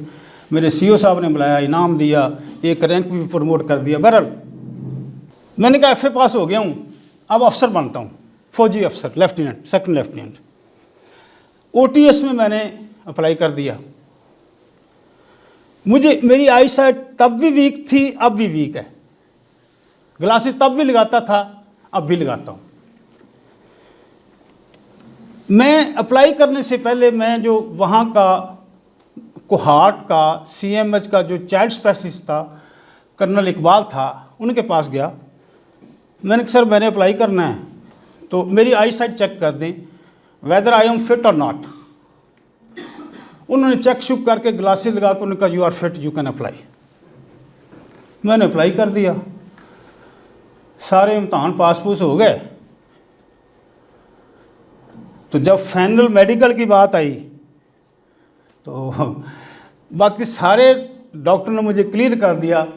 Speaker 1: मेरे सीओ साहब ने बुलाया, इनाम दिया, एक रैंक भी प्रमोट कर दिया। बहरहाल मैंने कहा FA पास हो गया हूँ, अब अफसर बनता हूँ, फौजी अफसर, लेफ्टिनेंट, सेकंड लेफ्टिनेंट। OTS में मैंने अप्लाई कर दिया। मुझे मेरी आई साइट तब भी वीक थी, अब भी वीक है। ग्लासेस तब भी लगाता था, अब भी लगाता हूँ। मैं अप्लाई करने से पहले मैं जो वहाँ का कोहाट का CMH का जो चाइल्ड स्पेशलिस्ट था, कर्नल इकबाल था, उनके पास गया। मैंने कहा सर मैंने अप्लाई करना है, तो मेरी आई साइट चेक कर दें वेदर आई एम फिट और नॉट। उन्होंने चेक शुक करके ग्लासेस लगा कर उन्होंने कहा you are fit, you can apply. मैंने अप्लाई कर दिया, सारे इम्तहान पास पूस हो गए। तो जब फाइनल मेडिकल की बात आई तो बाकी सारे डॉक्टर ने मुझे क्लियर कर दिया,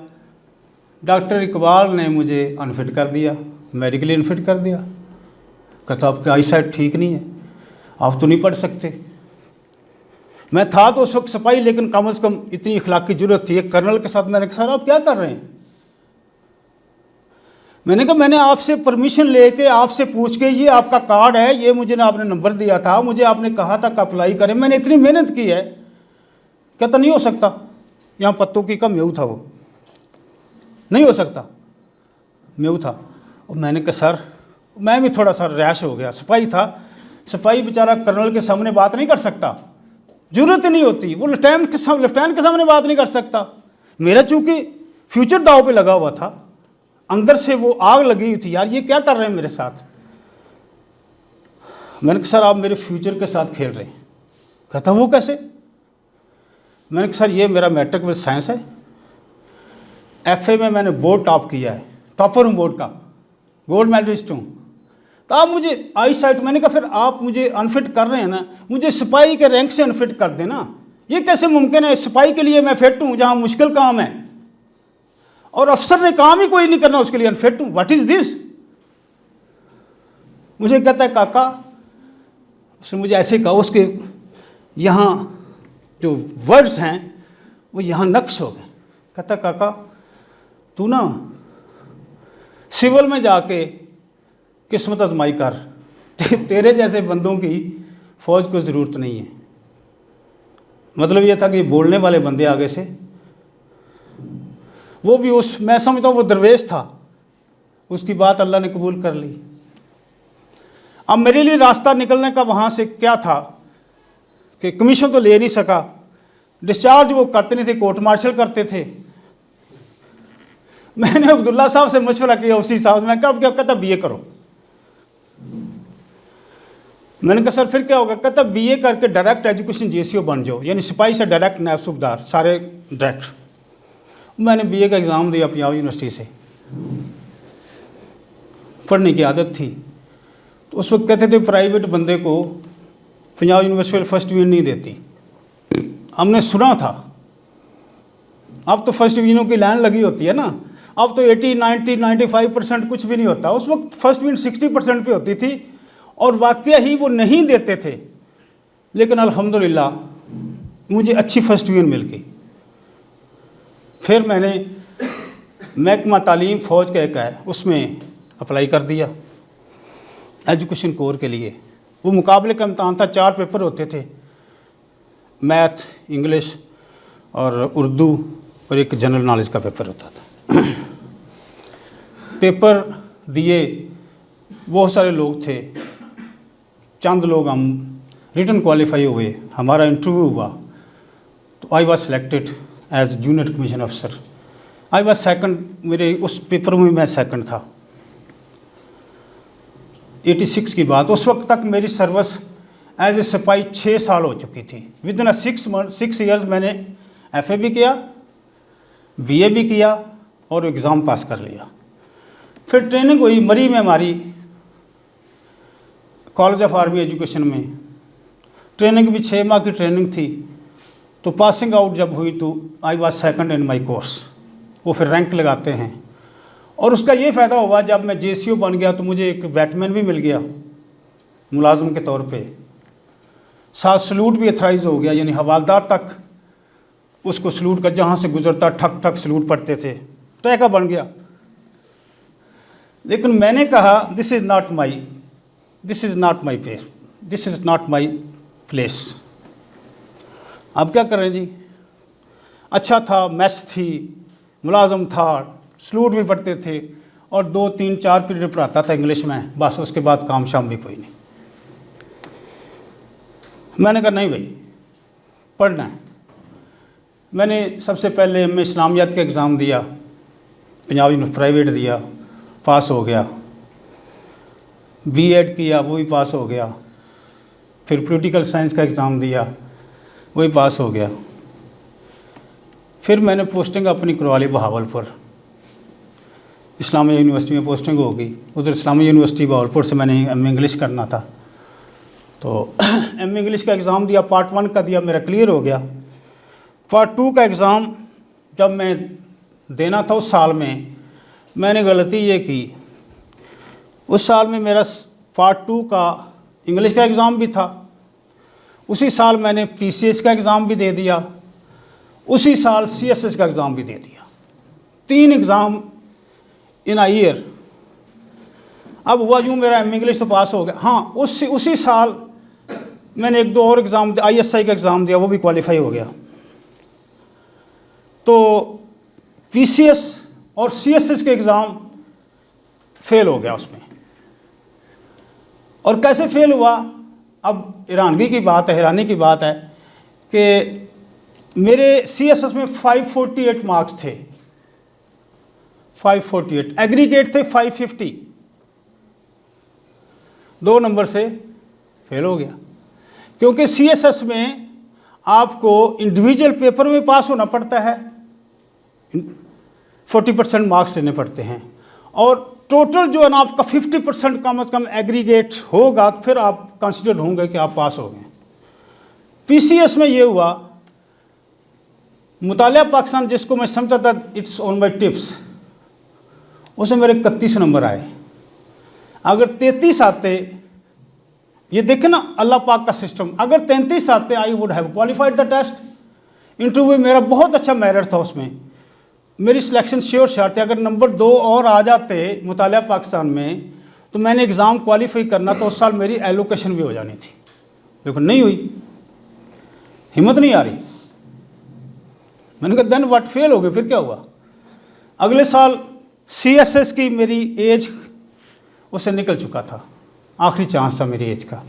Speaker 1: डॉक्टर इकबाल ने मुझे अनफिट कर दिया, मेडिकली अनफिट कर दिया। कहता आपकी आई साइट ठीक नहीं है, आप तो नहीं पढ़ सकते। मैं था तो उस वक्त सिपाही, लेकिन कम से कम इतनी अखलाक की जरूरत थी। एक कर्नल के साथ मैंने कहा सर आप क्या कर रहे हैं? मैंने कहा मैंने आपसे परमिशन लेके, आपसे पूछ के, ये आपका कार्ड है, ये मुझे ना आपने नंबर दिया था, मुझे आपने कहा था कि अप्लाई करें, मैंने इतनी मेहनत की है। कहता नहीं हो सकता, यहाँ पत्तों की का मेऊ था, वो नहीं हो सकता, मेऊ था। और मैंने कहा सर, मैं भी थोड़ा सा रैश हो गया, सिपाही था, सिपाही बेचारा कर्नल के सामने बात नहीं कर सकता, जरूरत नहीं होती, वो लेफ्टिनेंट के सामने बात नहीं कर सकता। मेरा चूंकि फ्यूचर दाव पे लगा हुआ था, अंदर से वो आग लगी हुई थी, यार ये क्या कर रहे हैं मेरे साथ। मैंने कहा सर आप मेरे फ्यूचर के साथ खेल रहे हैं। कहता वो कैसे? मैंने कहा सर ये मेरा मैट्रिक विद साइंस है, FA में मैंने बोर्ड टॉप किया है, टॉपर हूँ बोर्ड का, गोल्ड मेडलिस्ट हूँ। तो आप मुझे आई साइट, मैंने कहा फिर आप मुझे अनफिट कर रहे हैं ना, मुझे सिपाही के रैंक से अनफिट कर देना, ये कैसे मुमकिन है? सिपाही के लिए मैं फिट हूँ जहाँ मुश्किल काम है, और अफसर ने काम ही कोई नहीं करना, उसके लिए अनफिट हूँ, व्हाट इज़ दिस? मुझे कहता है काका, उसने मुझे ऐसे कहा, उसके यहाँ जो वर्ड्स हैं वो यहाँ नक्श हो गए। कहता काका तू ना सिविल में जाके किस्मत आजमाई कर, तेरे जैसे बंदों की फ़ौज को ज़रूरत नहीं है। मतलब ये था कि बोलने वाले बंदे आगे से, वो भी उस, मैं समझता हूँ वो दरवेश था, उसकी बात अल्लाह ने कबूल कर ली। अब मेरे लिए रास्ता निकलने का वहाँ से क्या था कि कमीशन तो ले नहीं सका, डिस्चार्ज वो करते नहीं थे, कोर्ट मार्शल करते थे। मैंने अब्दुल्ला साहब से मशवरा किया, उसी साहब, मैं कहा क्या? कहता BA करो। मैंने कहा सर फिर क्या होगा? कहता बीए करके डायरेक्ट एजुकेशन जेसीओ बन जाओ, यानी सिपाही से डायरेक्ट नायब सूबेदार, सारे डायरेक्ट। मैंने बीए का एग्ज़ाम दिया पंजाब यूनिवर्सिटी से, पढ़ने की आदत थी। तो उस वक्त कहते थे प्राइवेट बंदे को पंजाब यूनिवर्सिटी फर्स्ट डिवीजन नहीं देती। हमने सुना था, अब तो फर्स्ट डिवीजनों की लाइन लगी होती है ना, अब तो 80, 90, 95% कुछ भी नहीं होता। उस वक्त फर्स्ट डिवीजन 60% पे होती थी और वाकया ही वो नहीं देते थे। लेकिन अल्हम्दुलिल्लाह मुझे अच्छी फर्स्ट डिवीजन मिल गई। फिर मैंने महकमा तालीम फ़ौज का एक है उसमें अप्लाई कर दिया एजुकेशन कोर के लिए। वो मुकाबले का इम्तहान था, 4 पेपर होते थे, मैथ, इंग्लिश और उर्दू, और एक जनरल नॉलेज का पेपर होता था। पेपर दिए, बहुत सारे लोग थे, चंद लोग हम रिटन क्वालिफाई हुए, हमारा इंटरव्यू हुआ। तो I was selected as junior commission अफसर। आई वॉज सेकंड, मेरे उस पेपर में मैं सेकंड था। 86 की बात, उस वक्त तक मेरी सर्विस एज ए सिपाही 6 साल हो चुकी थी। विद इन 6 ईयर्स मैंने FA भी किया, BA भी किया और एग्ज़ाम पास कर लिया। फिर ट्रेनिंग हुई मरी में हमारी, कॉलेज ऑफ आर्मी एजुकेशन में। ट्रेनिंग भी 6 माह की ट्रेनिंग थी। तो पासिंग आउट जब हुई तो I was second in my course. वो फिर रैंक लगाते हैं और उसका ये फ़ायदा हुआ, जब मैं JCO बन गया तो मुझे एक बैटमैन भी मिल गया मुलाजम के तौर पे, साथ सलूट भी अथराइज हो गया, यानी हवालदार तक उसको सलूट कर, जहाँ से गुजरता ठक ठक सलूट पड़ते थे, टैका बन गया। लेकिन मैंने कहा this is not my place, this is not my place. अब क्या करें जी? अच्छा था, मैस थी, मुलाजम था, सलूट भी पढ़ते थे और 2, 3, 4 पीरियड पढ़ाता था इंग्लिश में, बस उसके बाद काम शाम भी कोई नहीं। मैंने कहा नहीं भाई, पढ़ना है। मैंने सबसे पहले MA इस्लामियात का एग्ज़ाम दिया, पंजाब यूनिवर्सिटी प्राइवेट दिया, पास हो गया। B.Ed किया, वो भी पास हो गया। फिर पॉलिटिकल साइंस का एग्ज़ाम दिया, वही पास हो गया। फिर मैंने पोस्टिंग अपनी करवा ली बहावलपुर, इस्लामिया यूनिवर्सिटी में पोस्टिंग हो गई। उधर इस्लामिया यूनिवर्सिटी बहावलपुर से मैंने MA इंग्लिश करना था, तो MA इंग्लिश का एग्ज़ाम दिया, पार्ट 1 का दिया, मेरा क्लियर हो गया। पार्ट 2 का एग्ज़ाम जब मैं देना था, उस साल में मैंने गलती ये की, उस साल में मेरा पार्ट 2 का इंग्लिश का एग्ज़ाम भी था, उसी साल मैंने PCS का एग्ज़ाम भी दे दिया, उसी साल CSS का एग्ज़ाम भी दे दिया। 3 एग्ज़ाम इन अ ईयर। अब हुआ यूँ, मेरा MA इंग्लिश तो पास हो गया। हाँ, उसी साल मैंने 1-2 और एग्ज़ाम, ISI का एग्ज़ाम दिया, वो भी क्वालिफाई हो गया। तो PCS और CSS के एग्ज़ाम फेल हो गया उसमें। और कैसे फेल हुआ? अब हैरानी की बात है कि मेरे CSS में 548 मार्क्स थे, 548, एग्रीगेट थे 550, 2 नंबर से फेल हो गया। क्योंकि CSS में आपको इंडिविजुअल पेपर में पास होना पड़ता है, 40% मार्क्स लेने पड़ते हैं, और टोटल जो है ना आपका 50% कम से कम एग्रीगेट होगा, तो फिर आप कंसिडर होंगे कि आप पास हो गए। PCS में ये हुआ, मुतालिया पाकिस्तान जिसको मैं समझता था इट्स ऑन माई टिप्स, उसे मेरे 31 नंबर आए। अगर 33 आते, ये देखे ना अल्लाह पाक का सिस्टम, अगर 33 आते I would have qualified the test. Interview मेरा बहुत अच्छा मेरिट था, उसमें मेरी सिलेक्शन श्योर शार्ट थी। अगर नंबर 2 और आ जाते मुतालिया पाकिस्तान में तो मैंने एग्ज़ाम क्वालिफाई करना, तो उस साल मेरी एलोकेशन भी हो जानी थी, लेकिन नहीं हुई, हिम्मत नहीं आ रही। मैंने कहा देन व्हाट, फेल हो गए, फिर क्या हुआ? अगले साल CSS की मेरी एज उससे निकल चुका था, आखिरी चांस था मेरी एज का।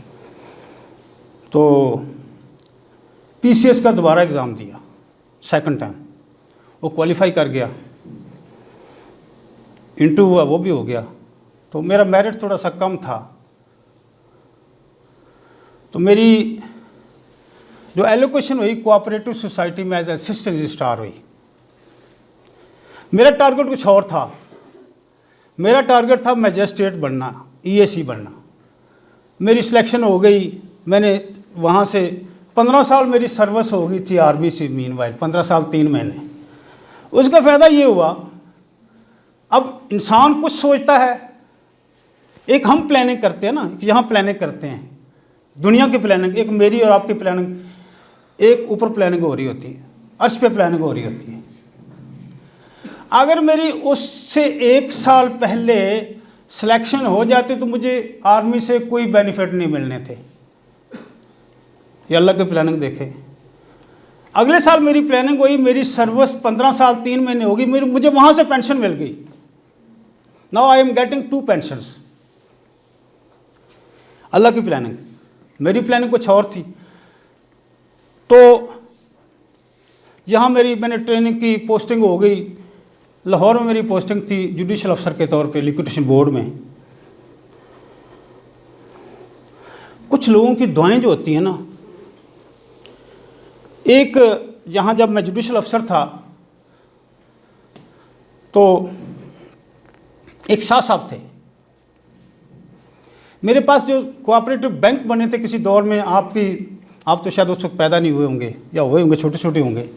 Speaker 1: तो PCS का दोबारा एग्ज़ाम दिया, सेकंड टाइम, वो क्वालिफाई कर गया, इंटरव्यू हुआ, वो भी हो गया। तो मेरा मेरिट थोड़ा सा कम था, तो मेरी जो एलोकेशन हुई कोऑपरेटिव सोसाइटी में एज असिस्टेंट रजिस्ट्रार हुई। मेरा टारगेट कुछ और था। मेरा टारगेट था मैजिस्ट्रेट बनना, ईएसी बनना। मेरी सिलेक्शन हो गई। मैंने वहाँ से 15 साल मेरी सर्विस हो गई थी आर्मी से। मीनवाइल 15 साल 3 महीने। उसका फ़ायदा ये हुआ, अब इंसान कुछ सोचता है। एक हम प्लानिंग करते हैं ना, यहाँ प्लानिंग करते हैं, दुनिया की प्लानिंग, एक मेरी और आपकी प्लानिंग, एक ऊपर प्लानिंग हो रही होती है, अर्श पे प्लानिंग हो रही होती है। अगर मेरी उससे 1 साल पहले सिलेक्शन हो जाती तो मुझे आर्मी से कोई बेनिफिट नहीं मिलने थे। ये अल्लाह की प्लानिंग देखे। अगले साल मेरी प्लानिंग हुई, मेरी सर्विस 15 साल 3 महीने होगी, मुझे वहाँ से पेंशन मिल गई। Now I am getting 2 pensions. Allah की प्लानिंग। मेरी प्लानिंग कुछ और थी। तो यहाँ मैंने ट्रेनिंग की, पोस्टिंग हो गई। लाहौर में मेरी पोस्टिंग थी जुडिशल अफसर के तौर पे लिक्विडेशन बोर्ड में। कुछ लोगों की दुआएं जो होती हैं ना, एक यहाँ जब मैं जुडिशल अफसर था तो एक शाह साहब थे। मेरे पास जो कोऑपरेटिव बैंक बने थे किसी दौर में, आप तो शायद उस वक्त पैदा नहीं हुए होंगे या हुए होंगे, छोटे छोटे होंगे।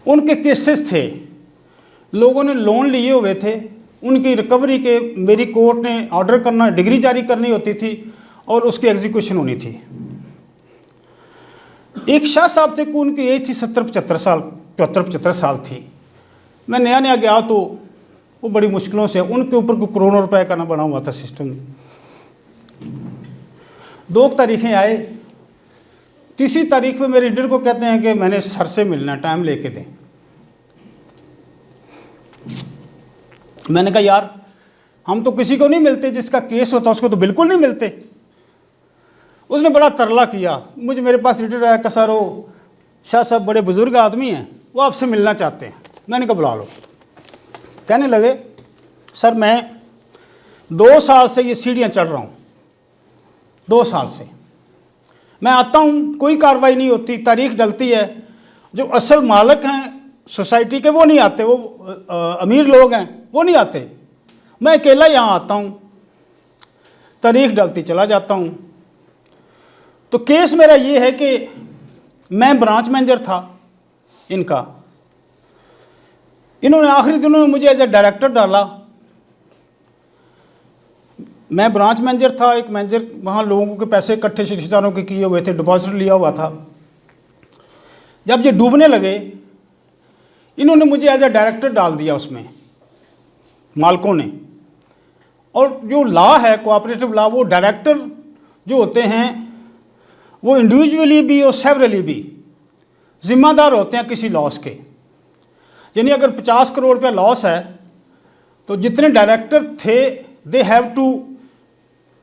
Speaker 1: उनके केसेस थे, लोगों ने लोन लिए हुए थे, उनकी रिकवरी के मेरी कोर्ट ने ऑर्डर करना, डिग्री जारी करनी होती थी और उसकी एग्जीक्यूशन होनी थी। एक शाह साहब थे, उनकी एज थी 70-75 साल, 74-75 साल थी। मैं नया नया गया तो वो बड़ी मुश्किलों से, उनके ऊपर कोई करोड़ों रुपए का ना बना हुआ था सिस्टम। 2 तारीखें आए, तीसरी तारीख में मेरे लीडर को कहते हैं कि मैंने सर से मिलना, टाइम लेके दें। मैंने कहा यार हम तो किसी को नहीं मिलते, जिसका केस होता उसको तो बिल्कुल नहीं मिलते। उसने बड़ा तरला किया। मेरे पास लीडर आया कि सर वो शाह साहब बड़े बुजुर्ग आदमी हैं, वो आपसे मिलना चाहते हैं। मैंने कहा बुला लो। कहने लगे सर मैं 2 साल से ये सीढ़ियाँ चढ़ रहा हूँ, 2 साल से मैं आता हूँ, कोई कार्रवाई नहीं होती, तारीख डलती है। जो असल मालिक हैं सोसाइटी के वो नहीं आते, वो अमीर लोग हैं वो नहीं आते। मैं अकेला यहाँ आता हूँ, तारीख डलती चला जाता हूँ। तो केस मेरा ये है कि मैं ब्रांच मैनेजर था इनका, इन्होंने आखिरी दिनों में मुझे एज ए डायरेक्टर डाला। मैं ब्रांच मैनेजर था, एक मैनेजर वहाँ लोगों के पैसे इकट्ठे रिश्तेदारों के किए हुए थे, डिपॉजिट लिया हुआ था। जब ये डूबने लगे इन्होंने मुझे एज ए डायरेक्टर डाल दिया उसमें, मालिकों ने। और जो लॉ है कोऑपरेटिव लॉ, वो डायरेक्टर जो होते हैं वो इंडिविजुअली भी और सेवरली भी जिम्मेदार होते हैं किसी लॉस के। यानी अगर 50 करोड़ रुपया लॉस है तो जितने डायरेक्टर थे they have to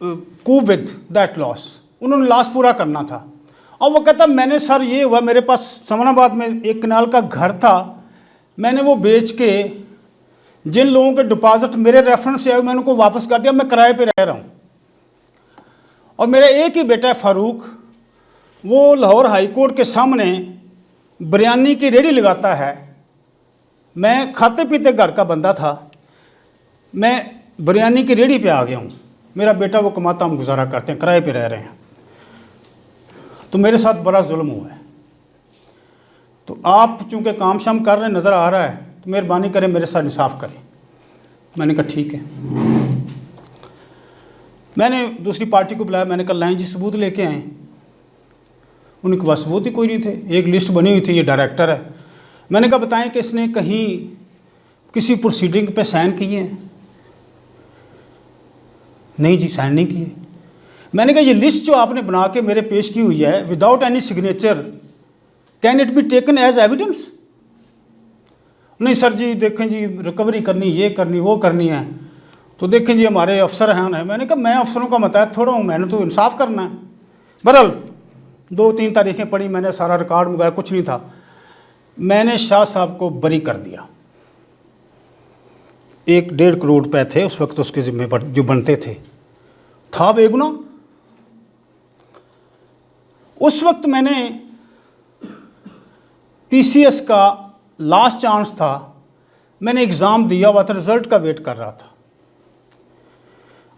Speaker 1: cope with that loss, उन्होंने लॉस पूरा करना था। और वो कहता मैंने सर ये हुआ, मेरे पास समनाबाद में 1 कनाल का घर था, मैंने वो बेच के जिन लोगों के डिपॉजिट मेरे रेफरेंस से आए मैंने उनको वापस कर दिया, मैं किराए पे रह रहा हूँ। और मेरा एक ही बेटा है फारूक, वो लाहौर हाई कोर्ट के सामने बिरयानी की रेहड़ी लगाता है। मैं खाते पीते घर का बंदा था, मैं बिरयानी की रेहड़ी पे आ गया हूँ। मेरा बेटा वो कमाता, हम गुजारा करते हैं, किराए पे रह रहे हैं। तो मेरे साथ बड़ा जुल्म हुआ है। तो आप चूँकि काम शाम कर रहे नज़र आ रहा है तो मेहरबानी करें मेरे साथ इंसाफ करें। मैंने कहा ठीक है। मैंने दूसरी पार्टी को बुलाया, मैंने कहा लाएं जी सबूत लेके आए। उनके पास सबूत ही कोई नहीं थे। एक लिस्ट बनी हुई थी, ये डायरेक्टर है। मैंने कहा बताएं कि इसने कहीं किसी प्रोसीडिंग पे साइन किए हैं? नहीं जी साइन नहीं किए। मैंने कहा ये लिस्ट जो आपने बना के मेरे पेश की हुई है without any signature, can it be taken as evidence? नहीं सर जी देखें जी रिकवरी करनी, ये करनी, वो करनी है, तो देखें जी हमारे अफसर हैं। मैंने कहा मैं अफसरों का मतहत थोड़ा हूँ, मैंने तो इंसाफ करना है। बहरहाल 2-3 तारीखें पड़ी, मैंने सारा रिकॉर्ड मंगाया, कुछ नहीं था। मैंने शाह साहब को बरी कर दिया। 1-1.5 करोड़ रुपए थे उस वक्त उसके ज़िम्मे पर जो बनते थे, था बेगुनाह। उस वक्त मैंने पीसीएस का लास्ट चांस था, मैंने एग्ज़ाम दिया हुआ था, रिज़ल्ट का वेट कर रहा था।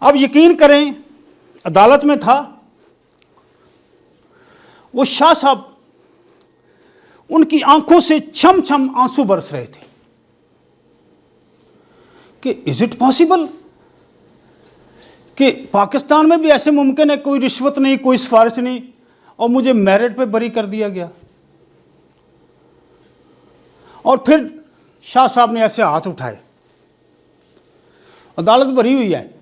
Speaker 1: अब यकीन करें, अदालत में था, वो शाह साहब, उनकी आंखों से छम छम आंसू बरस रहे थे कि इज इट पॉसिबल कि पाकिस्तान में भी ऐसे मुमकिन है, कोई रिश्वत नहीं, कोई सिफारिश नहीं, और मुझे मेरिट पे बरी कर दिया गया। और फिर शाह साहब ने ऐसे हाथ उठाए, अदालत भरी हुई है,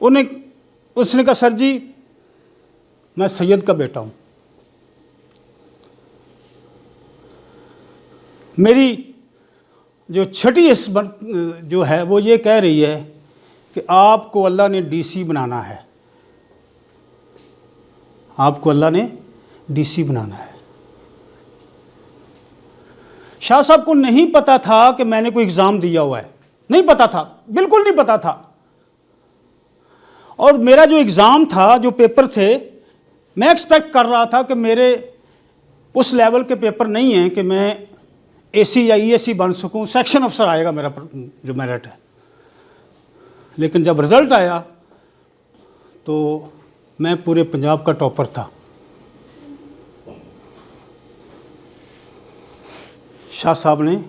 Speaker 1: उसने कहा सर जी मैं सैयद का बेटा हूं, मेरी जो छठी जो है वो ये कह रही है कि आपको अल्लाह ने डीसी बनाना है, आपको अल्लाह ने डीसी बनाना है। शाह साहब को नहीं पता था कि मैंने कोई एग्ज़ाम दिया हुआ है, नहीं पता था, बिल्कुल नहीं पता था। और मेरा जो एग्ज़ाम था, जो पेपर थे, मैं एक्सपेक्ट कर रहा था कि मेरे उस लेवल के पेपर नहीं हैं कि मैं एसी या ईएसी बन सकूं, सेक्शन अफसर आएगा मेरा जो मेरिट है। लेकिन जब रिज़ल्ट आया तो मैं पूरे पंजाब का टॉपर था। शाह साहब ने,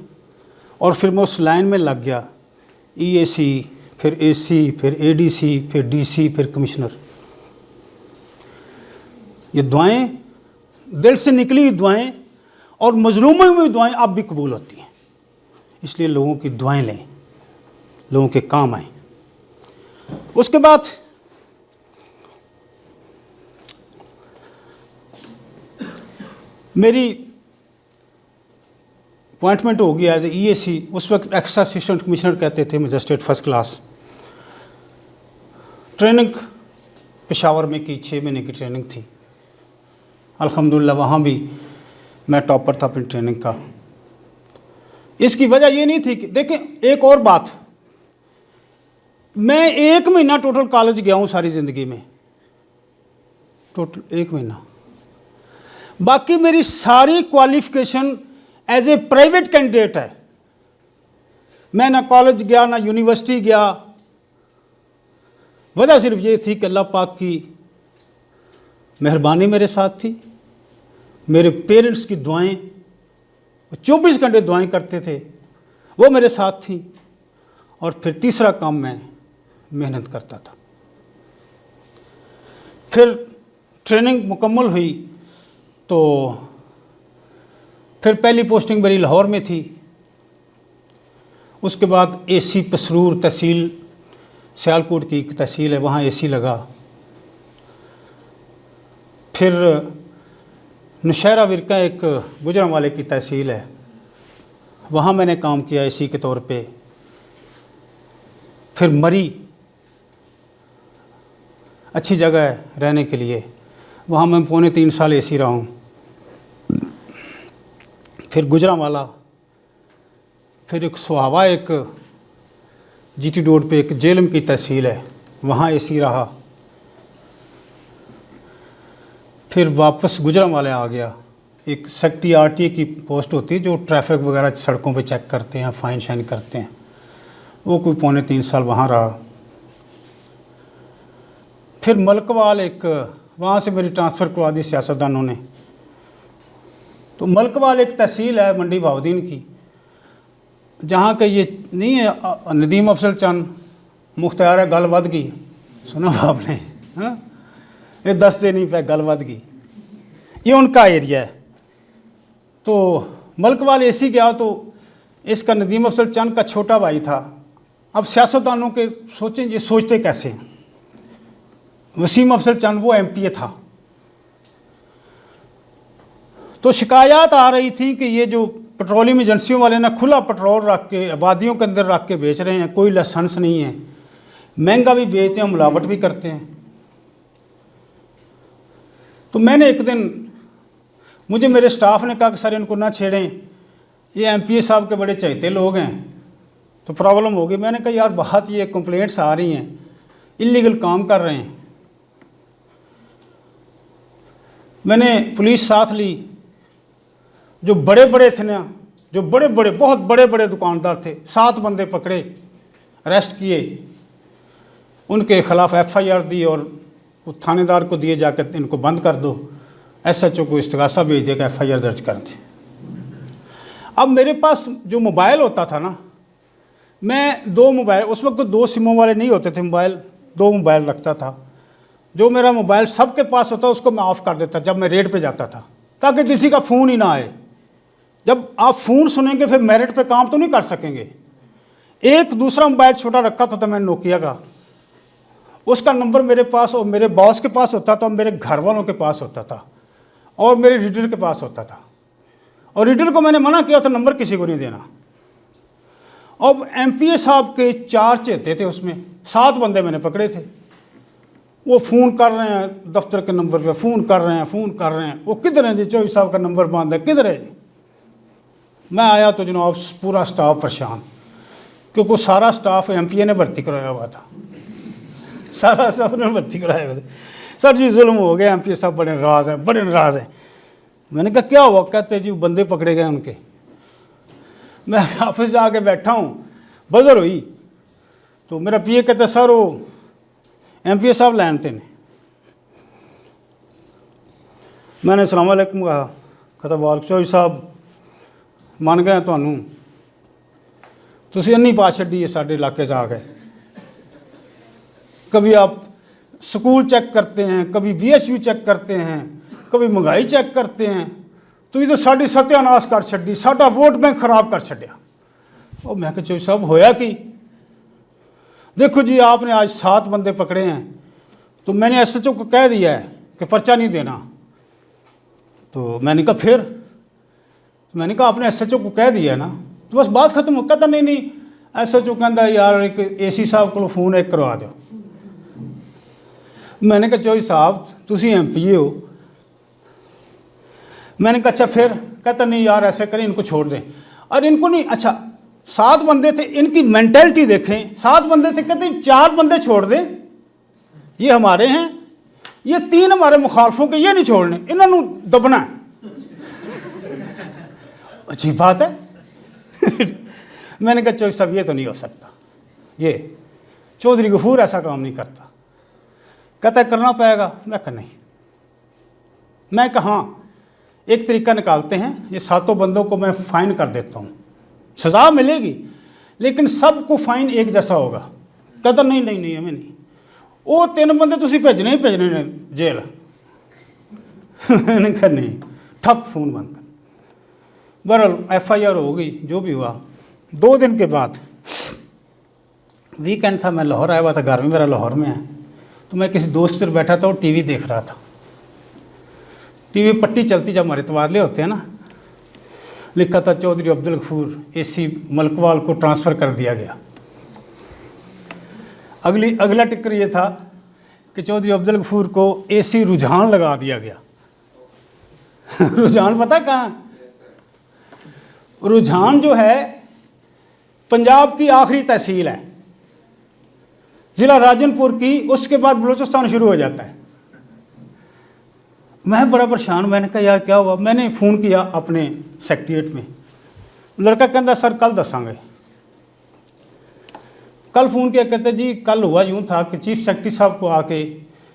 Speaker 1: और फिर मैं उस लाइन में लग गया, ईएसी, फिर एसी, फिर एडीसी, फिर डीसी, फिर कमिश्नर। ये दुआएं दिल से निकली हुई दुआएं, और मजलूमों में भी दुआएं अब भी कबूल होती हैं। इसलिए लोगों की दुआएं लें, लोगों के काम आएँ। उसके बाद मेरी अपॉइंटमेंट हो गया एज ए ईएसी, उस वक्त एक्स्ट्रा असिस्टेंट कमिश्नर कहते थे, magistrate first class. Training Peshawar में की, 6 महीने की ट्रेनिंग थी। अल्हम्दुलिल्लाह वहाँ भी मैं टॉपर था अपनी ट्रेनिंग का। इसकी वजह ये नहीं थी कि देखें, एक और बात, मैं 1 महीना टोटल कॉलेज गया हूँ सारी ज़िंदगी में, टोटल 1 महीना। बाकी मेरी सारी qualification as a private candidate है। मैं ना कॉलेज गया ना यूनिवर्सिटी गया। वजह सिर्फ ये थी कि अल्लाह पाक की मेहरबानी मेरे साथ थी, मेरे पेरेंट्स की दुआएं, 24 घंटे दुआएं करते थे, वो मेरे साथ थी। और फिर तीसरा काम, मैं मेहनत करता था। फिर ट्रेनिंग मुकम्मल हुई तो फिर पहली पोस्टिंग मेरी लाहौर में थी। उसके बाद एसी पसरूर तहसील, सियालकोट की एक तहसील है, वहाँ एसी लगा। फिर नौशहरा विरका एक गुजरांवाले की तहसील है, वहाँ मैंने काम किया एसी के तौर पे। फिर मरी, अच्छी जगह है रहने के लिए, वहाँ मैं 3.25 साल एसी रहा हूँ। फिर गुजरांवाला, फिर एक सुहावा, एक जीटी रोड पे एक जेलम की तहसील है, वहाँ एसी रहा। फिर वापस गुजरांवाले आ गया। एक सेक्रेटरी आरटीए की पोस्ट होती है जो ट्रैफिक वगैरह सड़कों पे चेक करते हैं, फ़ाइन शाइन करते हैं, वो कोई 3.25 साल वहाँ रहा। फिर मलकवाल, एक वहाँ से मेरी ट्रांसफ़र करवा दी सियासतदानों ने। तो मलकवाल एक तहसील है मंडी भाउद्दीन की, जहाँ का ये नहीं है नदीम अफजल चंद मुख्तियार है गल वध गई, सुना आपने? हाँ, ये 10 दिन नहीं पे गल वध गई, ये उनका एरिया है। तो मलकवाल एसी गया तो इसका नदीम अफजल चंद का छोटा भाई था। अब सियासतदानों के सोचें, ये सोचते कैसे हैं? वसीम अफजल चंद वो एमपीए था। तो शिकायत आ रही थी कि ये जो पेट्रोलियम एजेंसियों वाले ना खुला पेट्रोल रख के आबादियों के अंदर रख के बेच रहे हैं, कोई लाइसेंस नहीं है, महंगा भी बेचते हैं, मिलावट भी करते हैं। तो मैंने एक दिन, मुझे मेरे स्टाफ ने कहा कि सर इनको ना छेड़ें, ये एमपीए साहब के बड़े चहेते लोग हैं, तो प्रॉब्लम होगी। मैंने कहा यार बहुत ये कंप्लेंट्स आ रही हैं, इलीगल काम कर रहे हैं। मैंने पुलिस साथ ली, जो बड़े बड़े थे ना, जो बड़े बड़े बहुत बड़े बड़े दुकानदार थे, 7 बंदे पकड़े, अरेस्ट किए, उनके खिलाफ FIR दी और वो थानेदार को दिए जाकर इनको बंद कर दो, SHO को इस्तगासा भेज दिया कि FIR दर्ज कर दे। अब मेरे पास जो मोबाइल होता था ना, मैं 2 मोबाइल, उस वक्त 2 सिमों वाले नहीं होते थे मोबाइल, 2 मोबाइल रखता था। जो मेरा मोबाइल सबके पास होता उसको मैं ऑफ़ कर देता जब मैं रेड पे जाता था, ताकि किसी का फ़ोन ही ना आए। जब आप फ़ोन सुनेंगे फिर मेरिट पे काम तो नहीं कर सकेंगे। एक दूसरा मोबाइल छोटा रखा था मैंने नोकिया का, उसका नंबर मेरे पास और मेरे बॉस के पास होता था, मेरे घर वालों के पास होता था और मेरे रीडर के पास होता था। और रीडर को मैंने मना किया था नंबर किसी को नहीं देना। अब MPA साहब के 4 चेते थे, उसमें 7 बंदे मैंने पकड़े थे। वो फ़ोन कर रहे हैं दफ्तर के नंबर पे, फ़ोन कर रहे हैं। वो किधर हैं जी, चौधरी साहब का नंबर बंद है, किधर है जी? मैं आया तो जनाब पूरा स्टाफ परेशान, क्योंकि सारा स्टाफ MPA ने भर्ती कराया हुआ था, सारा स्टाफ ने भर्ती कराया हुआ था। सर जी जुल्म हो गया, MPA साहब बड़े नाराज़ हैं। मैंने कहा क्या हुआ? कहते जी बंदे पकड़े गए उनके। मैं ऑफिस जाके बैठा हूँ, बजर हुई तो मेरा PA कहता सर वो MPA साहब लैन ते ने। मैंने अस्सलाम वालेकुम कहा, कहता वालेकुम चौधरी साहब मन गए ਤੁਹਾਨੂੰ, ਤੁਸੀਂ अन्नी पा छड़ी है साढ़े इलाके से आ गए। कभी आप स्कूल चेक करते हैं, कभी BSU चेक करते हैं, कभी महंगाई चेक करते हैं, तो तो साड़ी सत्यानाश कर छड़ी, साडा वोट बैंक खराब कर छड़िया। और मैं कहा चौधरी साहब होया कि? देखो जी आपने आज 7 बंदे पकड़े हैं, तो मैंने SHO को कह दिया है कि पर्चा नहीं देना। तो मैंने कहा फिर? मैंने कहा आपने SHO को कह दिया है ना, तो बस बात खत्म हो। कहता नहीं SHO कहता यार एक AC साहब को फ़ोन एक करवा दो। मैंने कहा चौधरी साहब तुसी MPA हो। मैंने कहा अच्छा फिर? कहता नहीं यार ऐसे करें, इनको छोड़ दें। और इनको नहीं, अच्छा 7 बंदे थे, इनकी मेंटेलिटी देखें, 7 बंदे थे, कहते 4 बंदे छोड़ दें, ये हमारे हैं, ये 3 हमारे मुखालफों के, ये नहीं छोड़ने, इन्होंने दबना है। अच्छी बात है। मैंने कहा चौधरी साहब ये तो नहीं हो सकता, ये चौधरी गफूर ऐसा काम नहीं करता। कहता है करना पड़ेगा। मैं कहा नहीं। मैं कहा हाँ एक तरीका निकालते हैं, ये 7 बंदों को मैं फ़ाइन कर देता हूँ, सज़ा मिलेगी लेकिन सबको फ़ाइन एक जैसा होगा। कहता नहीं हमें नहीं, वो 3 बंदे तुसी भेजने ही भेजने ने जेल। मैंने कहा नहीं, ठप फ़ोन बंद कर। बहरहाल FIR हो गई, जो भी हुआ। 2 दिन के बाद वीकेंड था, मैं लाहौर आया हुआ था, घर में मेरा लाहौर में है, तो मैं किसी दोस्त से बैठा था और TV देख रहा था। TV पट्टी चलती जब हमारे तबादले होते हैं ना, लिखा था चौधरी अब्दुल गफूर AC मलकवाल को ट्रांसफ़र कर दिया गया। अगला टिकर ये था कि चौधरी अब्दुल गफूर को AC रुझान लगा दिया गया। रुझान पता कहाँ? रुझान जो है पंजाब की आखिरी तहसील है, ज़िला राजनपुर की, उसके बाद बलूचिस्तान शुरू हो जाता है। मैं बड़ा परेशान, मैंने कहा यार क्या हुआ? मैंने फ़ोन किया अपने सेक्रेटेरिएट में, लड़का कहता सर कल दसांगे। कल फ़ोन किया, कहते जी कल हुआ यूँ था कि चीफ सेक्रेटरी साहब को आके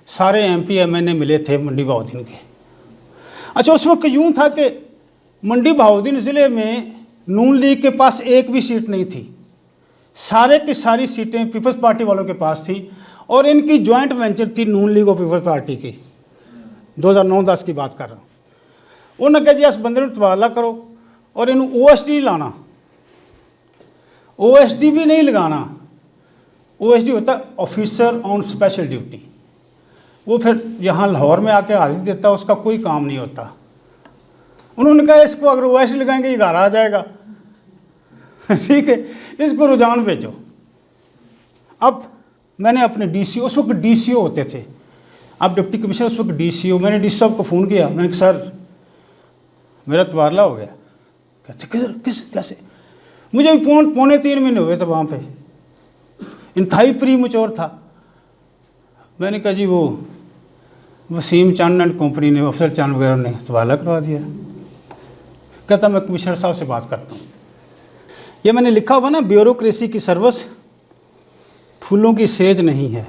Speaker 1: सारे MP MNA मिले थे मंडी बहाउद्दीन के। अच्छा उस वक्त यूँ था कि मंडी बहाउद्दीन ज़िले में नून लीग के पास एक भी सीट नहीं थी, सारे की सारी सीटें पीपल्स पार्टी वालों के पास थी, और इनकी जॉइंट वेंचर थी नून लीग और पीपल्स पार्टी की। 2009-10 की बात कर रहा हूँ। उन्होंने कहा जी इस बंदे को तबादला करो और इन्हों OSD नहीं लाना, OSD भी नहीं लगाना। OSD होता ऑफिसर ऑन स्पेशल ड्यूटी, वो फिर यहाँ लाहौर में आके हाजिरी देता, उसका कोई काम नहीं होता। उन्होंने कहा इसको अगर OSD लगाएंगे ये घर आ जाएगा। ठीक है, इसको रुझान भेजो। अब मैंने अपने DCO, उस वक्त DCO होते थे, अब डिप्टी कमिश्नर, उस वक्त DCO, मैंने DC साहब को फ़ोन किया, मैंने कहा सर मेरा तबादला हो गया। कहते किस कैसे? मुझे भी 2.25 महीने हुए थे वहाँ पे, इंतहाई प्री मैच्योर था। मैंने कहा जी वो वसीम चंद एंड कंपनी ने, अफसर चंद वगैरह ने तबादला करवा दिया। कहता मैं कमिश्नर साहब से बात करता हूँ। ये मैंने लिखा हुआ ना, ब्यूरोक्रेसी की सर्वस फूलों की सेज नहीं है,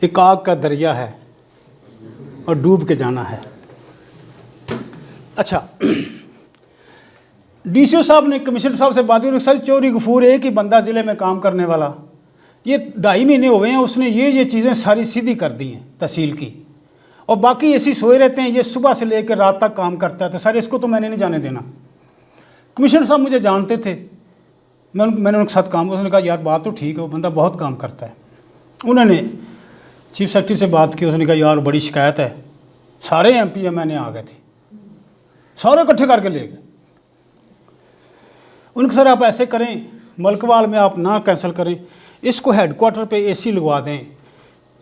Speaker 1: एक आग का दरिया है और डूब के जाना है। अच्छा, डीसीओ साहब ने कमिश्नर साहब से बात की, सर चोरी गफूर एक ही बंदा ज़िले में काम करने वाला, ये 2.5 महीने हो गए हैं, उसने ये चीज़ें सारी सीधी कर दी हैं तहसील की, और बाकी ऐसी सोए रहते हैं, ये सुबह से लेकर रात तक काम करता है, तो सर इसको तो मैंने नहीं जाने देना। कमिश्नर साहब मुझे जानते थे, मैंने उनके साथ काम, उसने कहा यार बात तो ठीक है, वो बंदा बहुत काम करता है। उन्होंने चीफ सेक्रेटरी से बात की, उसने कहा यार बड़ी शिकायत है, सारे MP मैंने आ गए थे, सारे इकट्ठे करके ले गए। उनके सर आप ऐसे करें, मलकवाल में आप ना कैंसिल करें, इसको हेडक्वार्टर पे AC लगवा दें,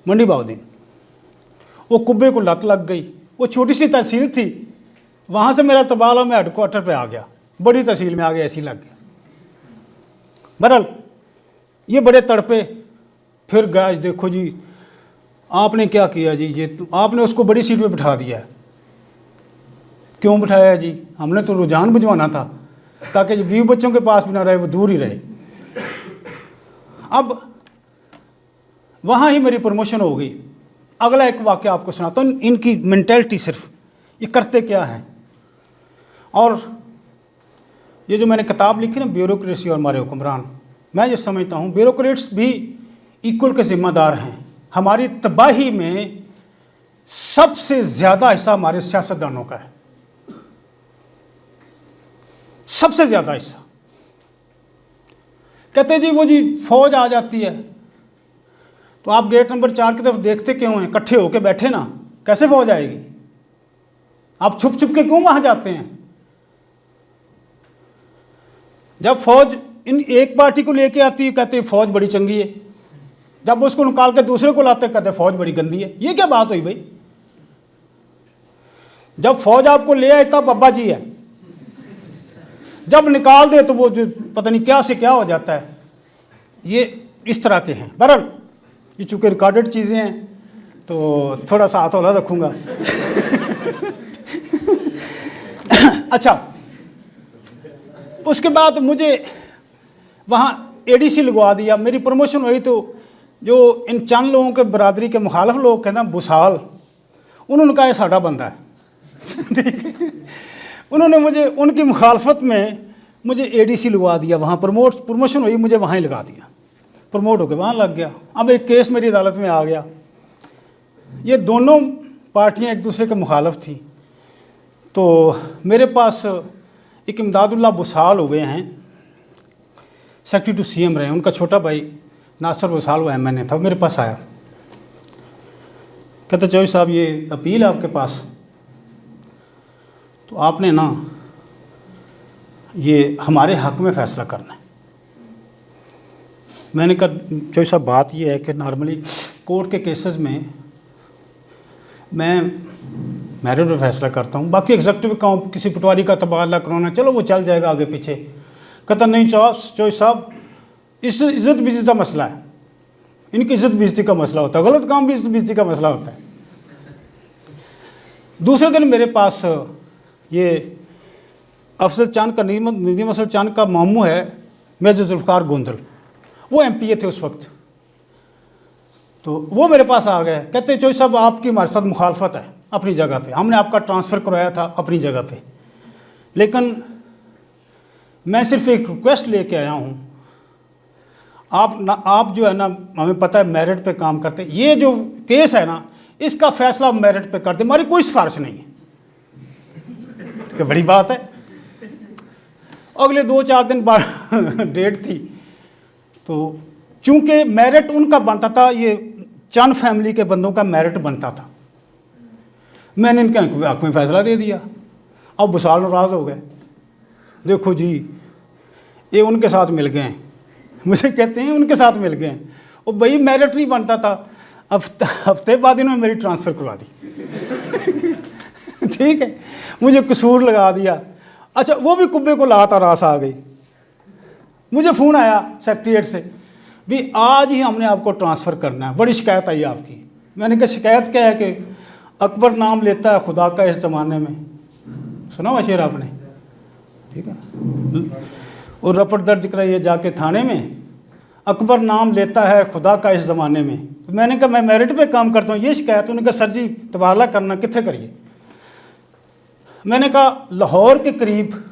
Speaker 1: मंडी बाव दें। वो कुब्बे को लत लग गई, वो छोटी सी तहसील थी, वहाँ से मेरा तबादला में हेडक्वार्टर पे आ गया, बड़ी तहसील में आ गया, AC लग गया। बहरहाल ये बड़े तड़पे, फिर गया, देखो जी आपने क्या किया जी, ये आपने उसको बड़ी सीट पे बिठा दिया है। क्यों बिठाया जी? हमने तो रुझान भिजवाना था ताकि जो 20 बच्चों के पास भी ना रहे, वो दूर ही रहे। अब वहाँ ही मेरी प्रमोशन हो गई। अगला एक वाक़या आपको सुनाता हूँ, इनकी मेंटालिटी सिर्फ ये करते क्या हैं। और ये जो मैंने किताब लिखी ना, ब्यूरोक्रेसी और हमारे हुक्मरान, मैं ये समझता हूँ ब्यूरोक्रेट्स भी इक्वल के ज़िम्मेदार हैं। हमारी तबाही में सबसे ज़्यादा हिस्सा हमारे सियासतदानों का है, सबसे ज़्यादा हिस्सा। कहते हैं जी वो जी फौज आ जाती है, तो आप गेट नंबर 4 की तरफ देखते क्यों हैं? इकट्ठे होके बैठे ना, कैसे फौज आएगी? आप छुप छुप के क्यों वहाँ जाते हैं? जब फौज इन एक पार्टी को लेके आती है, कहते हैं फौज बड़ी चंगी है, जब उसको निकाल के दूसरे को लाते कहते हैं फौज बड़ी गंदी है। ये क्या बात हुई भाई? जब फौज आपको ले आए तब अब्बा जी है, जब निकाल दे तो वो जो पता नहीं क्या से क्या हो जाता है। ये इस तरह के हैं। बहरहाल ये चूँकि रिकॉर्डेड चीज़ें हैं तो थोड़ा सा हाथ हौला रखूँगा। अच्छा, उसके बाद मुझे वहाँ ADC लगवा दिया, मेरी प्रमोशन हुई। तो जो इन चंद लोगों के बरादरी के मुखालफ लोग कहते हैं बुसाल, उन्होंने कहा ये साड़ा बंदा है। उन्होंने मुझे उनकी मुखालफत में मुझे ADC लगवा दिया, वहाँ प्रमोशन हुई, मुझे वहाँ ही लगा दिया, प्रमोट होकर वहाँ लग गया। अब एक केस मेरी अदालत में आ गया। ये दोनों पार्टियाँ एक दूसरे के मुखालफ थी। तो मेरे पास एक इमदादुल्लाह बुसाल हुए हैं, सेक्रेटरी टू CM रहे, उनका छोटा भाई नासिर बुसाल वो MNA था, मेरे पास आया, कहते चौधरी साहब ये अपील है आपके पास, तो आपने ना ये हमारे हक़ में फ़ैसला करना है। मैंने कहा चौधरी साहब बात ये है कि नॉर्मली कोर्ट के केसेस में मैं मेरिट पर फैसला करता हूँ, बाकी एग्जेक्टिव का किसी पटवारी का तबादला कराना चलो वो चल जाएगा आगे पीछे। कहता नहीं चौधरी साहब इस इज़्ज़त बेइज़्ज़ती का मसला है, इनकी इज़्ज़त बेइज़्ज़ती का मसला होता है, गलत काम भी इज़्ज़त बेइज़्ज़ती का मसला होता है। दूसरे दिन मेरे पास ये अफसर चांद का नदीम अफसर चांद का मामू है मेजर जुल्फ़िकार गोंदल, वो MPA थे उस वक्त। तो वो मेरे पास आ गए, कहते चौधरी साहब आपकी हमारे साथ मुखालफत है अपनी जगह पे, हमने आपका ट्रांसफ़र करवाया था अपनी जगह पे, लेकिन मैं सिर्फ एक रिक्वेस्ट लेके आया हूँ, आप जो है ना, हमें पता है मेरिट पे काम करते हैं, ये जो केस है ना इसका फैसला मेरिट पे कर दे, हमारी कोई सिफारिश नहीं है। बड़ी बात है। अगले 2-4 दिन बाद डेट थी, तो चूंकि मेरिट उनका बनता था, ये चंद फैमिली के बंदों का मेरिट बनता था, मैंने इनके हक में फ़ैसला दे दिया। अब बुसाल नाराज़ हो गए, देखो जी ये उनके साथ मिल गए हैं, मुझे कहते हैं उनके साथ मिल गए हैं, और भाई मेरिट नहीं बनता था। हफ्ते बाद इन्होंने मेरी ट्रांसफ़र करवा दी। ठीक है, मुझे कसूर लगा दिया। अच्छा, वो भी कुब्बे को लाता रास आ गई। मुझे फ़ोन आया सेक्रेटेरिएट से, भी आज ही हमने आपको ट्रांसफ़र करना है, बड़ी शिकायत आई आपकी। मैंने कहा शिकायत क्या है? कि अकबर नाम लेता है खुदा का इस ज़माने में, सुना हुआ शेर आपने, ठीक है। और रपट दर्ज कराइए जाके थाने में, अकबर नाम लेता है खुदा का इस ज़माने में। तो मैंने कहा मैं मेरिट पे काम करता हूँ, ये शिकायत। उन्होंने कहा सर जी तबादला करना कितने करिए। मैंने कहा लाहौर के करीब